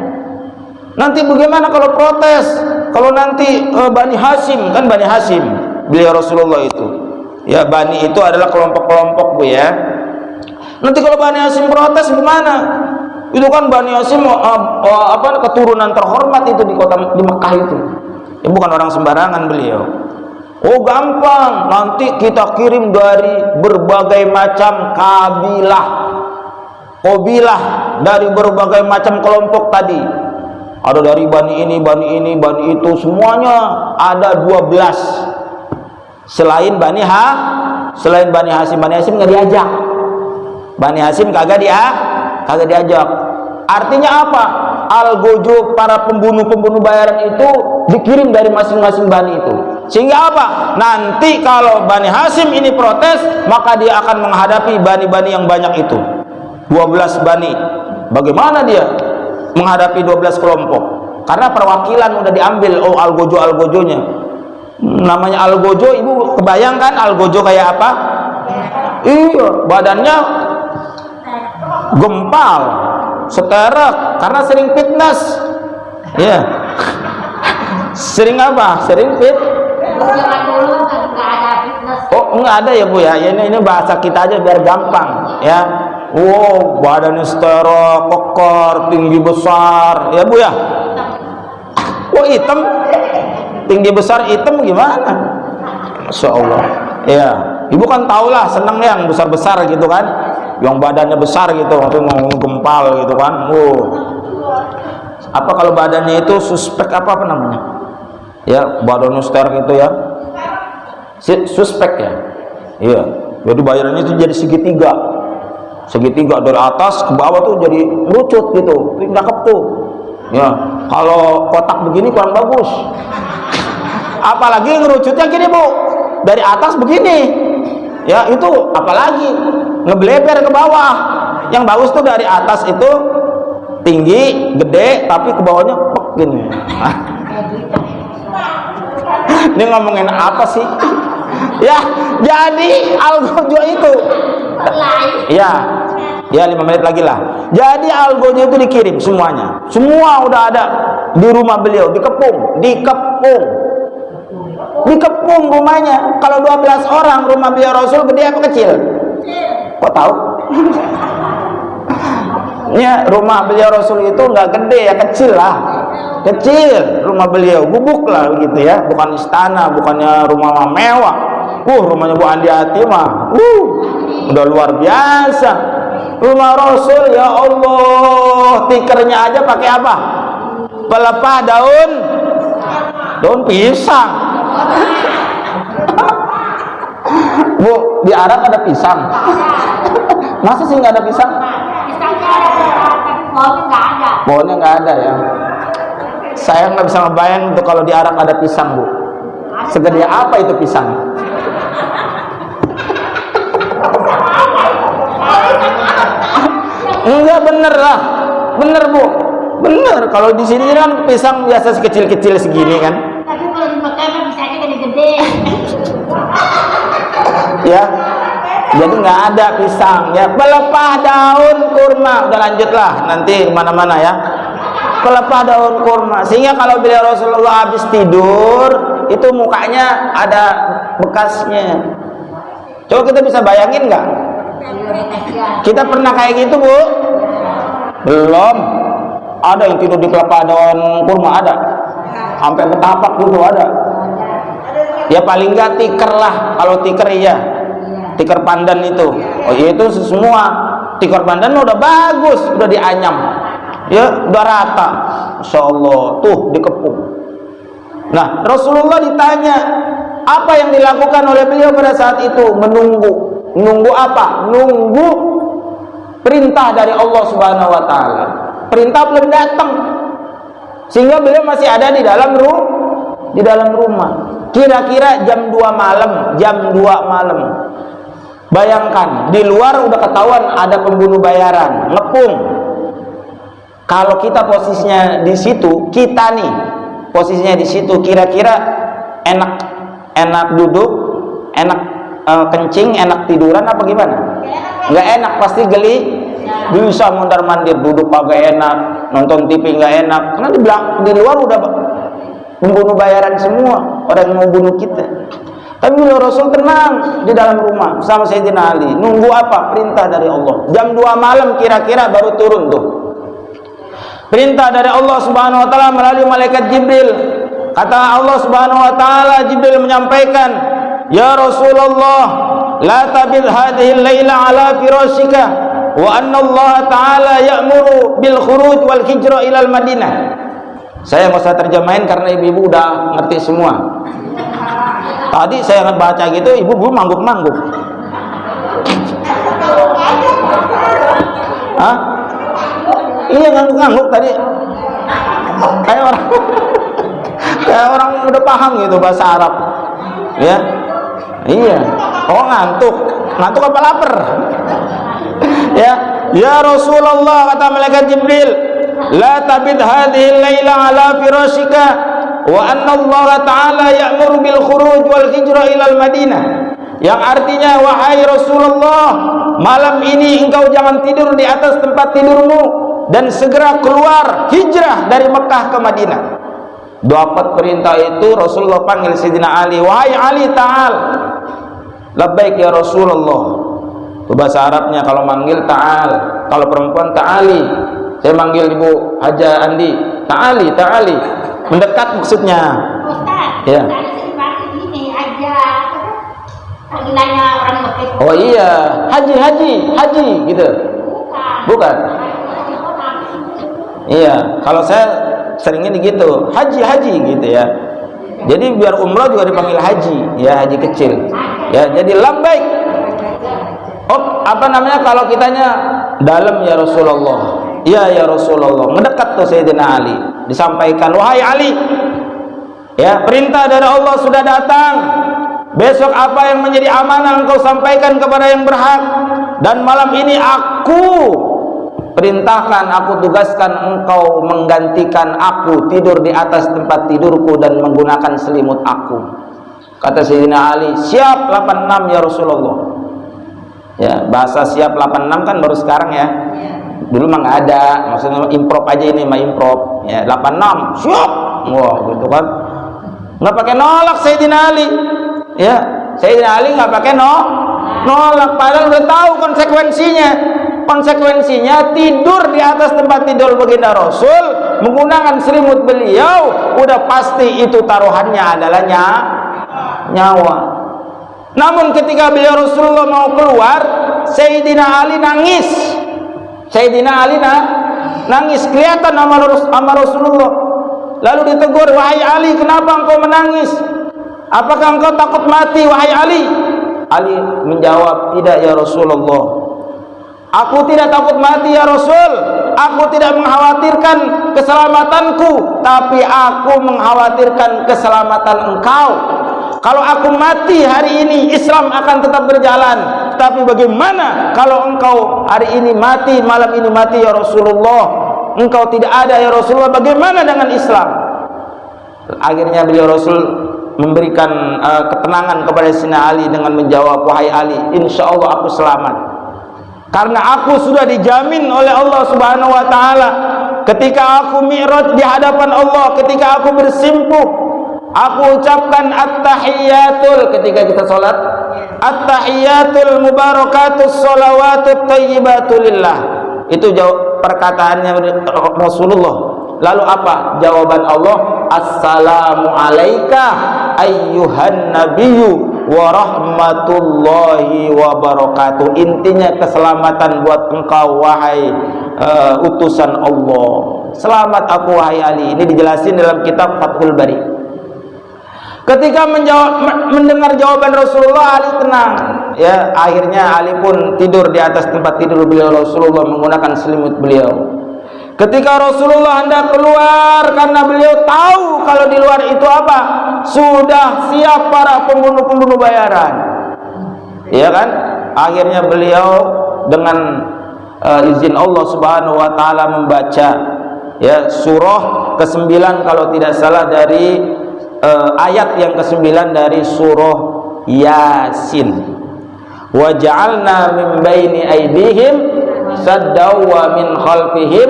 Nanti bagaimana kalau protes? Kalau nanti Bani Hashim, kan Bani Hashim beliau Rasulullah itu. Ya, Bani itu adalah kelompok-kelompok, Bu ya. Nanti kalau Bani Hashim protes gimana? Itu kan Bani Hasyim keturunan terhormat itu di kota di Mekah itu. Ya, bukan orang sembarangan beliau. Oh gampang, nanti kita kirim dari berbagai macam kabilah dari berbagai macam kelompok tadi. Ada dari Bani ini, Bani itu, semuanya ada 12. Selain Bani Hasyim nggak diajak. Bani Hasyim kagak diajak. Artinya apa? Algojo para pembunuh bayaran itu dikirim dari masing-masing bani itu. Sehingga apa? Nanti kalau Bani Hasyim ini protes, maka dia akan menghadapi bani-bani yang banyak itu. 12 bani. Bagaimana dia menghadapi 12 kelompok? Karena perwakilan udah diambil. Oh, algojo-algojonya. Namanya algojo, ibu kebayangkan algojo kayak apa? Iya, badannya gempal, seterek, karena sering fitness. Ya. Sering apa? Sering fit. Oh, enggak ada ya Bu ya. Ini bahasa kita aja biar gampang ya. Wow, badannya seterek, koker, tinggi besar, ya Bu ya. Oh, hitam. Tinggi besar hitam gimana? Masya Allah. Ya, ibu kan tahulah seneng yang besar-besar gitu kan, yang badannya besar gitu, atau mau gempal gitu kan. Apa kalau badannya itu suspek apa namanya? Ya, badannya seterek gitu ya. Suspek ya. Iya. Jadi bayarannya itu jadi segitiga dari atas ke bawah tuh jadi merucut gitu. Cakep tuh. Ya, kalau kotak begini kurang bagus. Apalagi ngerucutnya gini Bu, dari atas begini. Ya, itu apalagi ngebleber ke bawah. Yang bagus tuh dari atas itu tinggi, gede, tapi ke bawahnya pek gini. Ini ngomongin apa sih? Ya, jadi algojo itu. Ya 5 menit lagi lah. Jadi algojo itu dikirim semuanya. Semua udah ada di rumah beliau, dikepung rumahnya. Kalau 12 orang rumah beliau Rasul gede apa kecil? Kok tahu? Ya, rumah beliau Rasul itu nggak gede ya, kecil lah. Kecil rumah beliau, gubuk lah begitu ya, bukan istana, bukannya rumah mewah. Rumahnya Bu Andi Ati mah udah luar biasa. Rumah Rasul, ya Allah, tikernya aja pakai apa? Pelepah daun pisang. Bu, di Arab ada pisang. Masa sih nggak ada pisang? Pohonnya nggak ada ya. Saya nggak bisa ngebayang untuk kalau di Arab ada pisang Bu. Segede apa itu pisang? Enggak, bener lah, bener Bu, bener. Kalau di sini kan pisang biasa sekecil-kecil segini kan. Tapi kalau di Mekah bisa aja gede-gede. Ya, jadi nggak ada pisang ya. Pelepah daun kurma. Udah lanjutlah nanti mana-mana ya. Pelepah daun kurma. Sehingga kalau beliau Rasulullah habis tidur itu mukanya ada bekasnya. Coba kita bisa bayangin nggak? Kita pernah kayak gitu Bu? Belum. Ada yang tidur di pelepah daun kurma, ada. Sampai betapak gitu ada. Ya paling nggak tiker lah. Kalau tiker iya, tiker pandan itu. Oh iya, itu semua tiker pandan udah bagus, udah dianyam. Ya udah rata. Masya Allah, tuh dikepung. Nah, Rasulullah ditanya apa yang dilakukan oleh beliau pada saat itu? Menunggu apa? Nunggu perintah dari Allah Subhanahu wa taala. Perintah belum datang. Sehingga beliau masih ada di dalam rumah. Kira-kira jam 2 malam. Bayangkan, di luar udah ketahuan ada pembunuh bayaran, ngepung. Kalau kita posisinya di situ, posisinya di situ, kira-kira enak duduk, enak kencing, enak tiduran apa gimana? Nggak enak, pasti geli. Bisa mondar-mandir, duduk kagak enak, nonton TV nggak enak. Karena di luar udah membunuh bayaran semua, orang yang mau bunuh kita. Tapi beliau Rasul tenang di dalam rumah sama Sayyidina Ali. Nunggu apa? Perintah dari Allah. Jam 2 malam kira-kira baru turun tuh perintah dari Allah Subhanahu wa taala melalui malaikat Jibril. Kata Allah Subhanahu wa taala, Jibril menyampaikan, "Ya Rasulullah, la tabid hadhihi al-laila ala firashika wa anna Allah taala ya'muru bil khuruj wal hijra ila al-Madinah." Saya nggak usah terjemahin karena ibu-ibu udah ngerti semua. Tadi saya baca gitu, ibu-ibu mangguk-mangguk. Hah? Iya, ngangguk-ngangguk tadi. Kayak orang kayak orang udah paham gitu bahasa Arab. Ya. Iya. Oh, ngantuk. Ngantuk apa lapar? Ya. Ya Rasulullah, kata malaikat Jibril, la tabid hadhihi al-laila ala firashika wa anna Allah ta'ala ya'muru bil khuruj wal hijra ila al-Madinah. Yang artinya, wahai Rasulullah, malam ini engkau jangan tidur di atas tempat tidurmu dan segera keluar hijrah dari Mekah ke Madinah. Dapat perintah itu Rasulullah panggil Sayyidina Ali, wahai Ali, ta'al. Labbaik ya Rasulullah. Itu bahasa Arabnya, kalau manggil ta'al, kalau perempuan ta'ali. Saya manggil Ibu Haja Andi, ta'ali, ta'ali, mendekat maksudnya. Ustaz, Ya. ini aja panggilannya orang Mekah. Oh iya, haji, haji, haji gitu. Bukan. Iya, kalau saya seringnya gitu, haji, haji gitu ya. Jadi biar umrah juga dipanggil haji, ya, haji kecil. Ya, jadi labbaik. Oh, apa namanya kalau kitanya dalam ya Rasulullah. Iya ya Rasulullah. Mendekat tuh Sayyidina Ali. Disampaikan, wahai Ali, ya, perintah dari Allah sudah datang. Besok apa yang menjadi amanah engkau sampaikan kepada yang berhak. Dan malam ini aku perintahkan, aku tugaskan engkau menggantikan aku tidur di atas tempat tidurku dan menggunakan selimut aku. Kata Sayyidina Ali, siap 86 ya Rasulullah. Ya, bahasa siap 86 kan baru sekarang ya. Dulu mah nggak ada, maksudnya improv aja, ini mah improv. Ya, 86 siap. Wah, gitu kan. Nggak pakai nolak Sayyidina Ali. Ya, Sayyidina Ali nggak pakai nolak, padahal udah tahu konsekuensinya. Konsekuensinya tidur di atas tempat tidur baginda Rasul menggunakan selimut beliau, udah pasti itu taruhannya adalah nyawa. Namun ketika beliau Rasulullah mau keluar, Sayyidina Ali nangis. Sayyidina Ali nangis, kelihatan sama Rasulullah. Lalu ditegur, wahai Ali, kenapa engkau menangis? Apakah engkau takut mati, wahai Ali? Ali menjawab, tidak ya Rasulullah. Aku tidak takut mati ya Rasul. Aku tidak mengkhawatirkan keselamatanku, tapi aku mengkhawatirkan keselamatan engkau. Kalau aku mati hari ini, Islam akan tetap berjalan. Tapi bagaimana kalau engkau hari ini mati, malam ini mati ya Rasulullah? Engkau tidak ada ya Rasulullah, bagaimana dengan Islam? Akhirnya beliau Rasul memberikan ketenangan kepada Sayyidina Ali dengan menjawab, wahai Ali, insya Allah aku selamat. Karena aku sudah dijamin oleh Allah Subhanahu wa taala. Ketika aku mi'raj di hadapan Allah, ketika aku bersimpuh, aku ucapkan at-tahiyatul ketika kita salat, at-tahiyatul mubarakatus shalawatut thayyibatu lillah. Itu perkataannya Rasulullah. Lalu apa jawaban Allah? Assalamu alayka ayyuhan nabiyyu wa rahmatullahi wa barakatuh. Intinya keselamatan buat engkau wahai utusan Allah. Selamat aku wahai Ali. Ini dijelasin dalam kitab Fathul Bari. Ketika mendengar jawaban Rasulullah, Ali tenang. Ya, akhirnya Ali pun tidur di atas tempat tidur beliau Rasulullah menggunakan selimut beliau. Ketika Rasulullah hendak keluar, karena beliau tahu kalau di luar itu apa? Sudah siap para pembunuh-pembunuh bayaran. Iya kan? Akhirnya beliau dengan izin Allah Subhanahu wa taala membaca ya surah ke-9 kalau tidak salah dari ayat yang ke-9 dari surah Yasin. Wa ja'alna min baini aydihim saddaw wa min khalfihim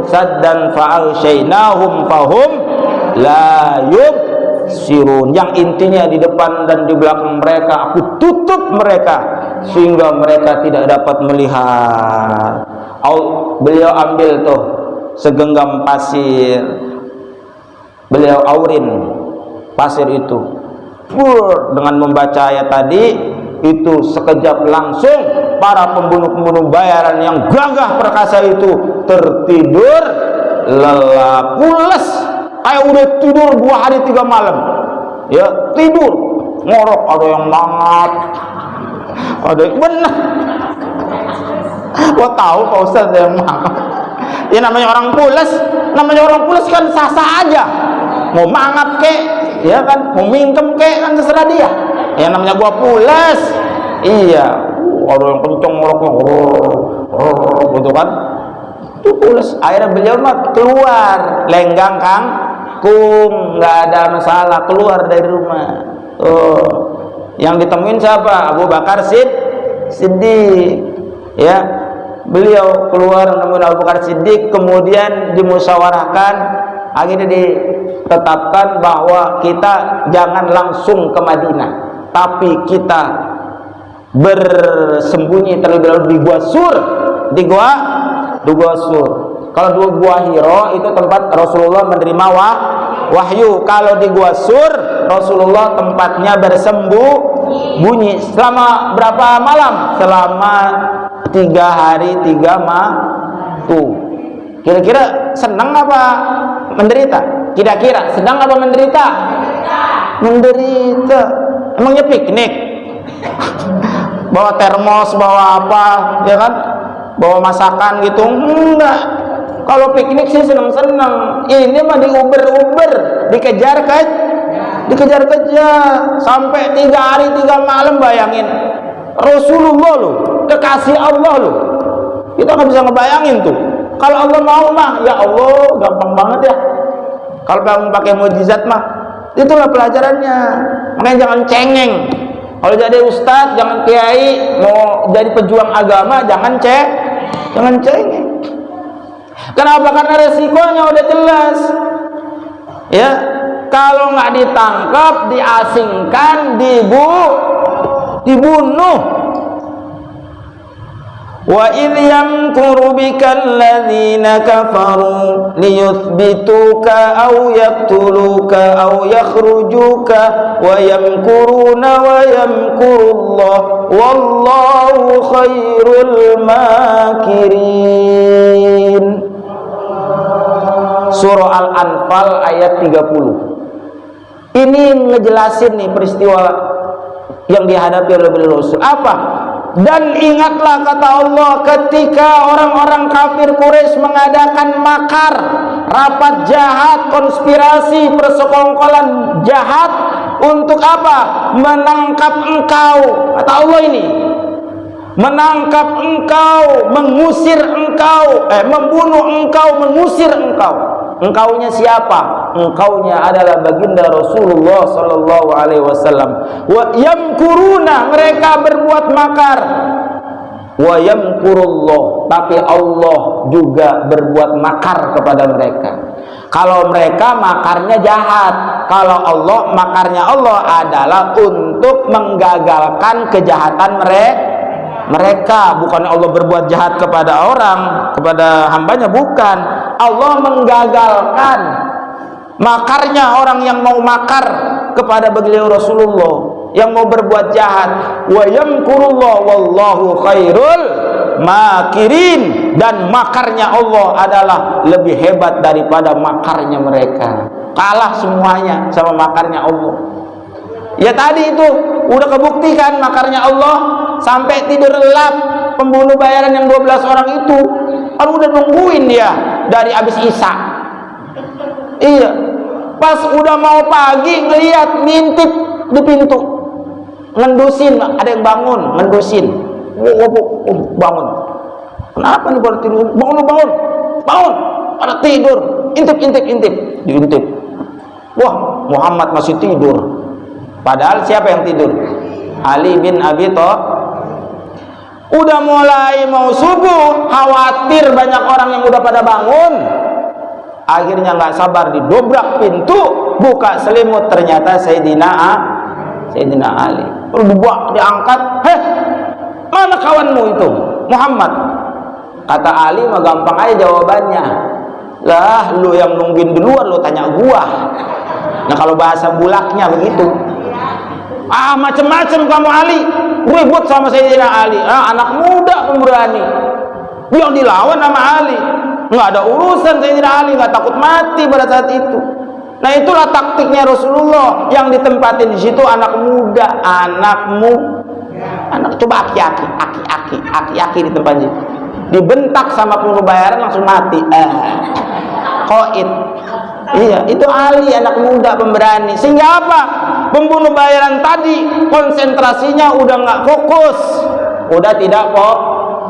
saddan fa'alshaynahum fahum la yubsirun. Yang intinya di depan dan di belakang mereka aku tutup mereka sehingga mereka tidak dapat melihat. Beliau ambil tuh segenggam pasir. Beliau aurin pasir itu. Dengan membaca ayat tadi, itu sekejap langsung para pembunuh-pembunuh bayaran yang gagah perkasa itu tertidur lelap, pules, kayak udah tidur 2 hari 3 malam. Ya, tidur ngorok, ada yang mangat, ada yang benar. Gua tahu Pak Ustaz yang mangat. Ya namanya orang pules kan sah-sah aja. Mau mangat kek, ya kan, mau mingkem kek kan terserah dia. Ya namanya gua pules. Iya, ada yang kenceng ngoroknya, gitu kan. Itu pules. Akhirnya beliau mah keluar, lenggang kangkung, nggak ada masalah, keluar dari rumah. Yang ditemuin siapa? Abu Bakar Siddiq. Ya, beliau keluar menemukan Abu Bakar Siddiq, kemudian dimusyawarahkan, akhirnya ditetapkan bahwa kita jangan langsung ke Madinah, tapi kita bersembunyi terlebih dahulu di Gua Sur, di Gua Sur. Kalau Gua Hiro itu tempat Rasulullah menerima wahyu. Kalau di Gua Sur, Rasulullah tempatnya bersembunyi selama berapa malam? Selama 3 hari 3 malam. Kira-kira senang apa menderita? Kira-kira senang apa menderita? Menderita. Emangnya piknik? Bawa termos, bawa apa, ya kan? Bawa masakan gitu? Enggak. Kalau piknik sih senang-senang. Ini mah diuber-uber, dikejar-kejar sampai 3 hari 3 malam. Bayangin, Rasulullah loh, kekasih Allah loh. Kita nggak bisa ngebayangin tuh. Kalau Allah mau mah, ya Allah, gampang banget ya. Kalau kamu pakai mukjizat mah, itulah pelajarannya. Makanya jangan cengeng. Kalau jadi ustadz, jangan kiai. Mau jadi pejuang agama, jangan cengeng. Kenapa? Karena resikonya udah jelas. Ya, kalau nggak ditangkap, diasingkan, dibunuh. Wa idh yamkuru bikal ladzina kafaru liyuthbituka aw yaqtuluka aw yakhrujuka wa yamkuruna wa yamkurullah wallahu khairul makirin. Surah Al-Anfal ayat 30. Ini ngejelasin nih peristiwa yang dihadapi oleh beliau Rasul. Apa? Dan ingatlah kata Allah ketika orang-orang kafir Quraisy mengadakan makar, rapat jahat, konspirasi, persekongkolan jahat untuk apa? Menangkap engkau. Kata Allah ini, menangkap engkau, mengusir engkau, membunuh engkau, mengusir engkau. Engkaunya siapa? Engkaunya adalah baginda Rasulullah sallallahu alaihi wasallam. Wa yamkuruna, mereka berbuat makar. Wa yamkurullah, tapi Allah juga berbuat makar kepada mereka. Kalau mereka makarnya jahat, kalau Allah makarnya Allah adalah untuk menggagalkan kejahatan mereka. Bukan Allah berbuat jahat kepada orang, kepada hambanya, bukan. Allah menggagalkan makarnya orang yang mau makar kepada beliau Rasulullah, yang mau berbuat jahat. Wa yamkurullah wallahu khairul makirin, dan makarnya Allah adalah lebih hebat daripada makarnya mereka. Kalah semuanya sama makarnya Allah. Ya tadi itu udah kebuktikan makarnya Allah, sampai tidur lelap pembunuh bayaran yang 12 orang itu. Kan udah nungguin dia dari abis Isya. Iya, pas udah mau pagi ngeliat ngintip di pintu, ngendusin, ada yang bangun, ngendusin. Bangun. Kenapa nih baru tidur? Bangun. Pada tidur, diintip. Wah, Muhammad masih tidur. Padahal siapa yang tidur? Ali bin Abi Thalib. Udah mulai mau subuh, khawatir banyak orang yang udah pada bangun. Akhirnya nggak sabar, didobrak pintu, buka selimut, ternyata Sayyidina Ali. Lalu diangkat, mana kawanmu itu? Muhammad. Kata Ali mah gampang aja jawabannya. Lah, lu yang nungguin duluan, lu tanya gua. Nah, kalau bahasa bulaknya begitu. Macem-macem kamu Ali, ribut sama Sayyidina Ali. Anak muda pemberani, yang dilawan sama Ali. Nggak ada urusan Sayyidina Ali, nggak takut mati pada saat itu. Nah, itulah taktiknya Rasulullah yang ditempatin di situ. Anak muda, anak coba aki-aki di tempat situ. Dibentak sama pembunuh bayaran langsung mati. Qaid. Iya, itu Ali, anak muda pemberani. Sehingga apa? Pembunuh bayaran tadi konsentrasinya udah nggak fokus, udah tidak kok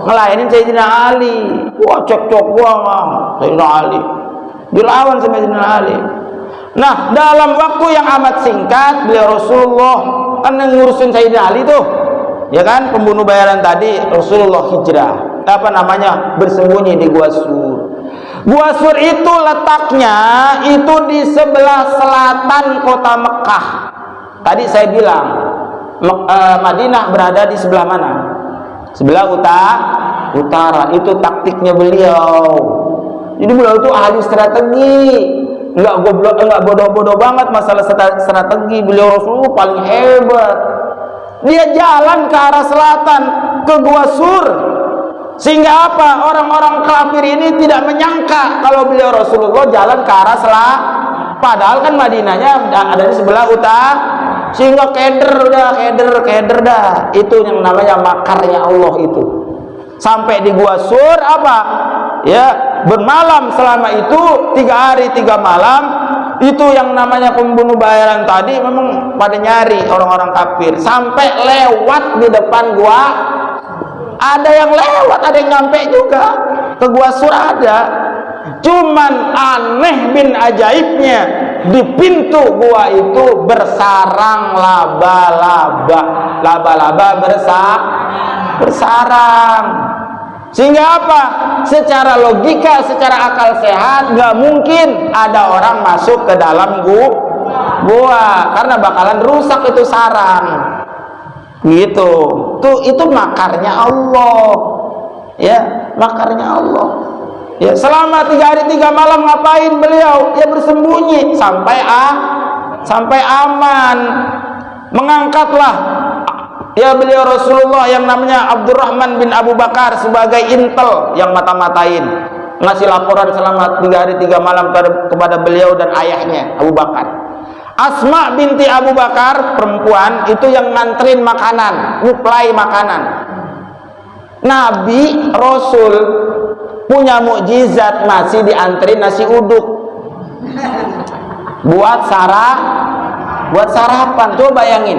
ngelayanin Sayyidina Ali. Wah, cekcok Sayyidina Ali, dilawan sama Sayyidina Ali. Nah, dalam waktu yang amat singkat, beliau Rasulullah kan ngurusin Sayyidina Ali tuh, ya kan, pembunuh bayaran tadi. Rasulullah hijrah, bersembunyi di Gua Sur. Gua Sur itu letaknya itu di sebelah selatan kota Mekah. Tadi saya bilang Madinah berada di sebelah mana? Sebelah utara. Itu taktiknya beliau. Jadi beliau itu ahli strategi. Enggak bodoh-bodoh banget masalah strategi. Beliau Rasulullah paling hebat. Dia jalan ke arah selatan, ke Gua Sur. Sehingga apa? Orang-orang kafir ini tidak menyangka kalau beliau Rasulullah jalan ke arah selatan. Padahal kan Madinahnya ada di sebelah utara. Sehingga keder dah. Itu yang namanya makarnya Allah itu. Sampai di Gua Sur apa? Ya, bermalam selama itu 3 hari 3 malam. Itu yang namanya pembunuh bayaran tadi memang pada nyari orang-orang kafir. Sampai lewat di depan gua. Ada yang lewat, ada yang nyampe juga ke Gua Sur ada. Cuman aneh bin ajaibnya, di pintu gua itu bersarang laba-laba bersarang. Sehingga apa? Secara logika, secara akal sehat, nggak mungkin ada orang masuk ke dalam gua karena bakalan rusak itu sarang. Gitu. Itu makarnya Allah. Ya, makarnya Allah. Ya, selama 3 hari 3 malam ngapain beliau? Ya bersembunyi sampai aman. Mengangkatlah ya beliau Rasulullah yang namanya Abdurrahman bin Abu Bakar sebagai intel yang mata-matain, ngasih laporan selama 3 hari 3 malam kepada beliau dan ayahnya Abu Bakar. Asma binti Abu Bakar, perempuan itu yang nganterin makanan, nyuplai makanan. Nabi Rasul punya mukjizat, masih dianterin nasi uduk buat sarapan. Coba bayangin.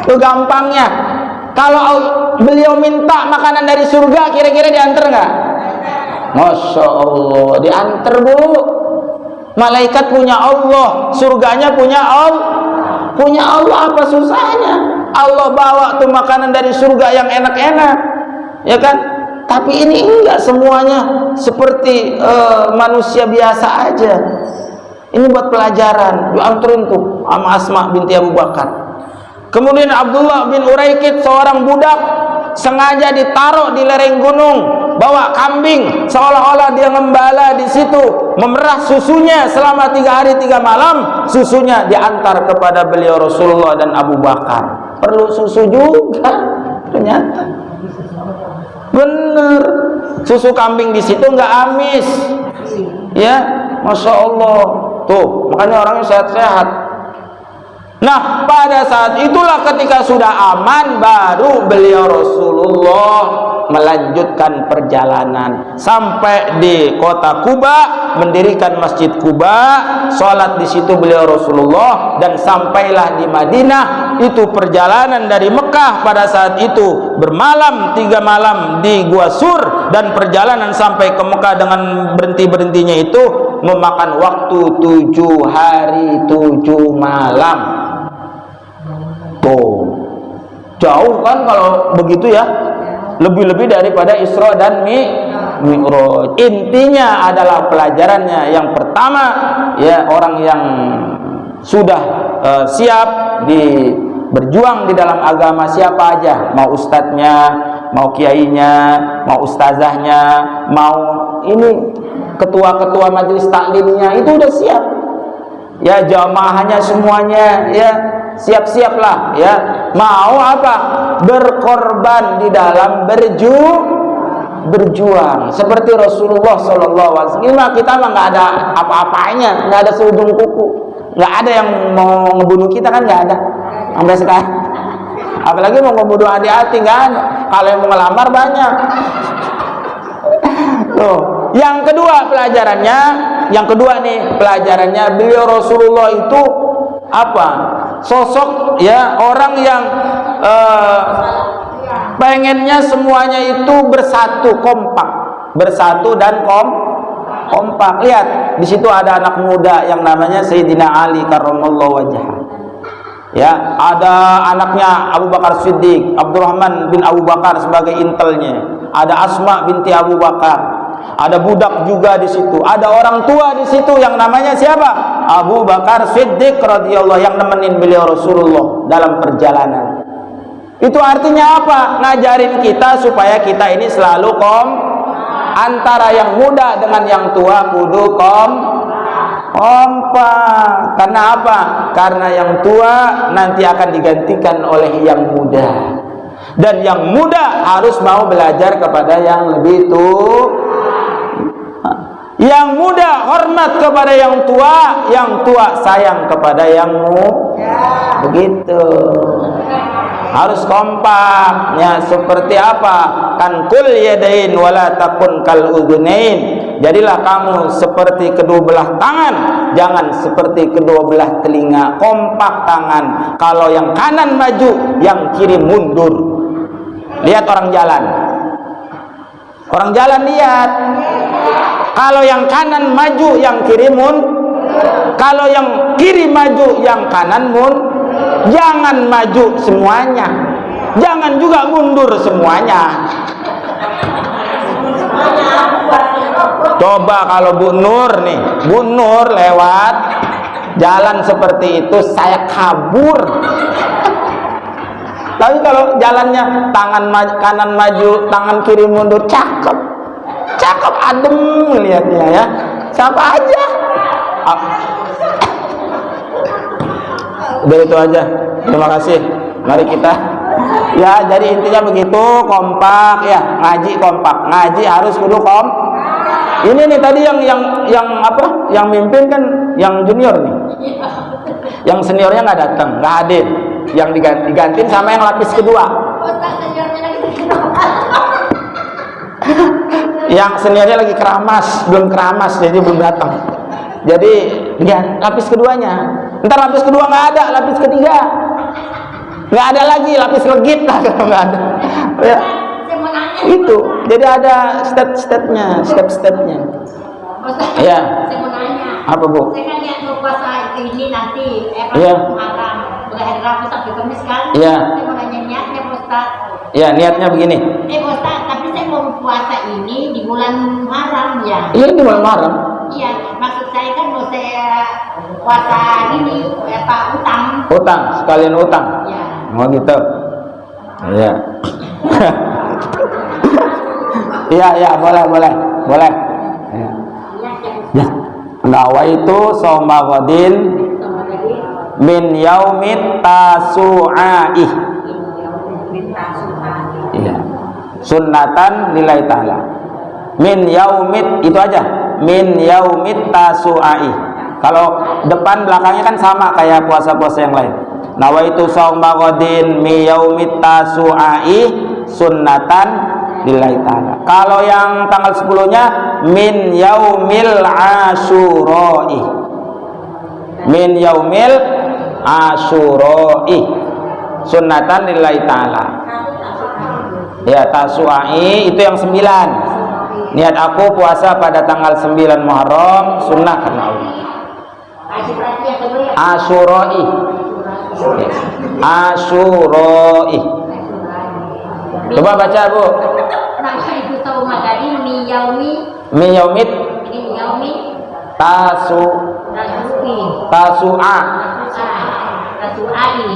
Itu gampangnya. Kalau beliau minta makanan dari surga, kira-kira diantar nggak? Masya Allah, diantar bu. Malaikat punya Allah, surganya punya Allah. Apa susahnya? Allah bawa tuh makanan dari surga yang enak-enak, ya kan? Tapi ini enggak semuanya seperti manusia biasa aja. Ini buat pelajaran. Dianterin tuh sama Asma binti Abu Bakar. Kemudian Abdullah bin Uraikid, seorang budak, sengaja ditaruh di lereng gunung, bawa kambing, seolah-olah dia ngembala di situ, memerah susunya selama 3 hari 3 malam. Susunya diantar kepada beliau Rasulullah dan Abu Bakar. Perlu susu juga ternyata. Bener, susu kambing di situ nggak amis, ya, Masya Allah. Tuh, makanya orangnya sehat-sehat. Nah, pada saat itulah ketika sudah aman, baru beliau Rasulullah melanjutkan perjalanan sampai di kota Kuba, mendirikan Masjid Kuba, sholat di situ beliau Rasulullah, dan sampailah di Madinah. Itu perjalanan dari Mekah pada saat itu bermalam 3 malam di Gua Sur, dan perjalanan sampai ke Mekah dengan berhenti-berhentinya itu memakan waktu 7 hari 7 malam. Tuh, jauh kan kalau begitu ya, lebih-lebih daripada Isra dan Mi'raj. Intinya adalah pelajarannya yang pertama, ya, orang yang sudah siap berjuang di dalam agama, siapa aja, mau ustadznya, mau kiainya, mau ustazahnya, mau ini ketua-ketua majelis taklimnya, itu udah siap. Ya, jamaahnya semuanya ya siap-siaplah ya. Mau apa? Berkorban di dalam berjuang seperti Rasulullah SAW. Kita mah nggak ada apa-apanya, nggak ada seujung kuku, nggak ada yang mau ngebunuh kita kan, nggak ada sampai sekarang. Apalagi mau ngebunuh adik-adik, nggak ada. Kalau yang mau ngelamar banyak. Tuh. Yang kedua nih pelajarannya, beliau Rasulullah itu apa? Sosok ya orang yang pengennya semuanya itu bersatu, kompak, bersatu dan kompak. Lihat, di situ ada anak muda yang namanya Sayyidina Ali karramallahu wajhah. Ya, ada anaknya Abu Bakar Siddiq, Abdurrahman bin Abu Bakar sebagai intelnya. Ada Asma binti Abu Bakar. Ada budak juga di situ. Ada orang tua di situ yang namanya siapa? Abu Bakar Siddiq radhiyallahu, yang nemenin beliau Rasulullah dalam perjalanan. Itu artinya apa? Ngajarin kita supaya kita ini selalu antara yang muda dengan yang tua kudu kompak. Karena apa? Karena yang tua nanti akan digantikan oleh yang muda. Dan yang muda harus mau belajar kepada yang lebih tua. Yang muda hormat kepada yang tua sayang kepada yang muda. Begitu. Harus kompak ya. Seperti apa? Kan kul yadain wala takun kal udhunain. Jadilah kamu seperti kedua belah tangan, jangan seperti kedua belah telinga. Kompak tangan. Kalau yang kanan maju, yang kiri mundur. Lihat orang jalan. Orang jalan lihat. Kalau yang kanan maju, yang kiri mundur. Kalau yang kiri maju, yang kanan mundur. Jangan maju semuanya, jangan juga mundur semuanya. Coba kalau Bu Nur nih, Bu Nur lewat jalan seperti itu, saya kabur. Tapi kalau jalannya tangan kanan maju, tangan kiri mundur, cakep, adem lihatnya ya. Siapa aja. Udah itu aja. Terima kasih. Mari kita ya, jadi intinya begitu, kompak ya, ngaji kompak. Ngaji harus kudu Ini nih tadi yang apa? Yang mimpin kan yang junior nih. Yang seniornya nggak datang, nggak hadir. Yang digantiin sama yang lapis kedua. Yang seniornya lagi belum keramas, jadi belum datang. Jadi dia lapis keduanya. Ntar lapis kedua nggak ada, lapis ketiga nggak ada lagi, lapis legit lah kalau nggak ada. Ya. Itu. Jadi ada step-stepnya. Iya. Saya mau nanya. Apa Bu? Saya kan lihat puasa ini nanti, Muharram, mulai hari Rabu sampai Kamis kan? Iya. Saya mau nanya niatnya Pak Ustaz. Ya, niatnya begini. Pak Ustaz, tapi saya mau puasa ini di bulan Muharram ya? Iya, di bulan Muharram. Iya, maksud saya kan mau saya puasa ini utang. Utang, sekalian utang. Iya. Oh gitu. Iya. Iya, boleh. Ya. Ya. Nawaitu shauma ghadin min yaumit tasu'aih. Iya. Sunnatan lillahi ta'ala. Min yaumit itu aja. Min yaumit tasu'aih. Kalau depan belakangnya kan sama kayak puasa-puasa yang lain. Nawaitu shauma ghadin min yaumit tasu'aih sunnatan lillahi ta'ala. Kalau yang tanggal 10-nya min yaumil asyura'i. Min yaumil asyura'i sunnatan lillahi ta'ala. Ya, tasu'ai itu yang 9. Niat aku puasa pada tanggal 9 Muharram, sunnah karena Allah. Asyura'i. Asyura'i. Coba baca Bu. Nawaitu shauma ghadin min yaumit tasu'a.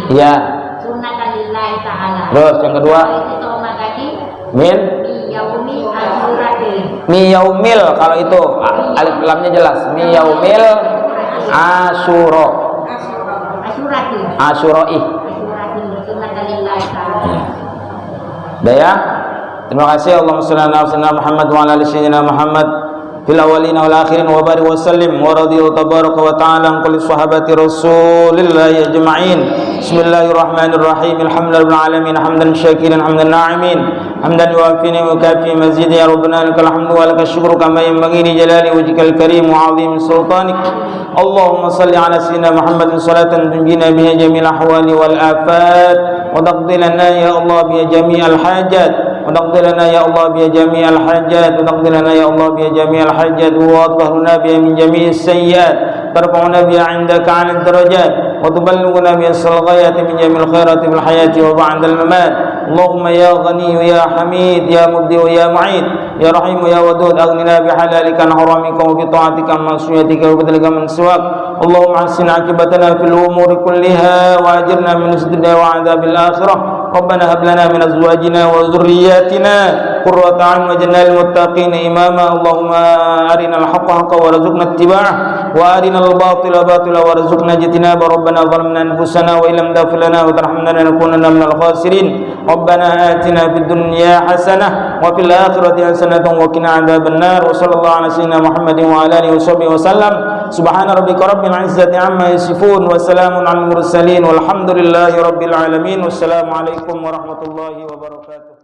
Ya. Sunnatan lillahi ta'ala. Terus yang kedua. Nawaitu shauma ghadin Min yaumi asyuratin. mi yaumil, kalau itu alif lamnya jelas. Mi yaumil asyura. Asyuratin. Asyuraih. Asyuratin sunnatan lillahi ta'ala. Udah ya? Terima kasih. Allahumma shalli ala sayyidina Muhammad wa ala ali sayyidina Muhammad fil awwalina wal akhirin wa barik wa sallim wa radiyallahu tabaraka wa ta'ala an kulli sahabati rasulillahi ajma'in. Bismillahirrahmanirrahim. Alhamdulillahil alamin hamdan syakiran hamdan na'imin hamdan yuwafini wa yukafi mazid ya rabbana lakal hamdu wa lakal syukru kama yanbaghi li jalali wajhikal karim wa 'azimi sultanik. Allahumma salli ala sayyidina Muhammadin salatan tunjina biha jami'al ahwali wal afat wa taqdi lana ya Allah biha jami'al hajat وتقضي لنا يا الله بها جميع الحاجات وتقضي لنا يا الله بها جميع الحاجات وتطهرنا بها من جميع السيئات ترفعنا بها عندك عن الدرجات وتبلغنا بها الغايات من جميع الخيرات في الحياة وبعد الممات. اللهم يا غني يا حميد يا مبدئ يا معيد يا رحيم يا ودود أغننا بحلالك عن حرامك وبطاعتك عن معصيتك وبذلك من سواك. اللهم حسن عاقبتنا في الأمور كلها وأجرنا من الدنيا وعذاب الآخرة. ربنا هب لنا من أزواجنا وذرياتنا قرة أعين واجعلنا للمتقين إماما. اللهم أرنا الحق حقا وارزقنا اتباعه وأرنا الباطل باطلا وارزقنا اجتنابه. ربنا ظلمنا أنفسنا وإن لم تغفر لنا وترحمنا لنكونن من الخاسرين. ربنا آتنا في الدنيا حسنة وفي الآخرة حسنة وقنا عذاب النار. وصلى الله على سيدنا محمد وعلى آله وصحبه وسلم. سبحان ربك رب العزة عما يصفون وسلام على المرسلين والحمد لله رب العالمين. والسلام عليكم ورحمة الله وبركاته.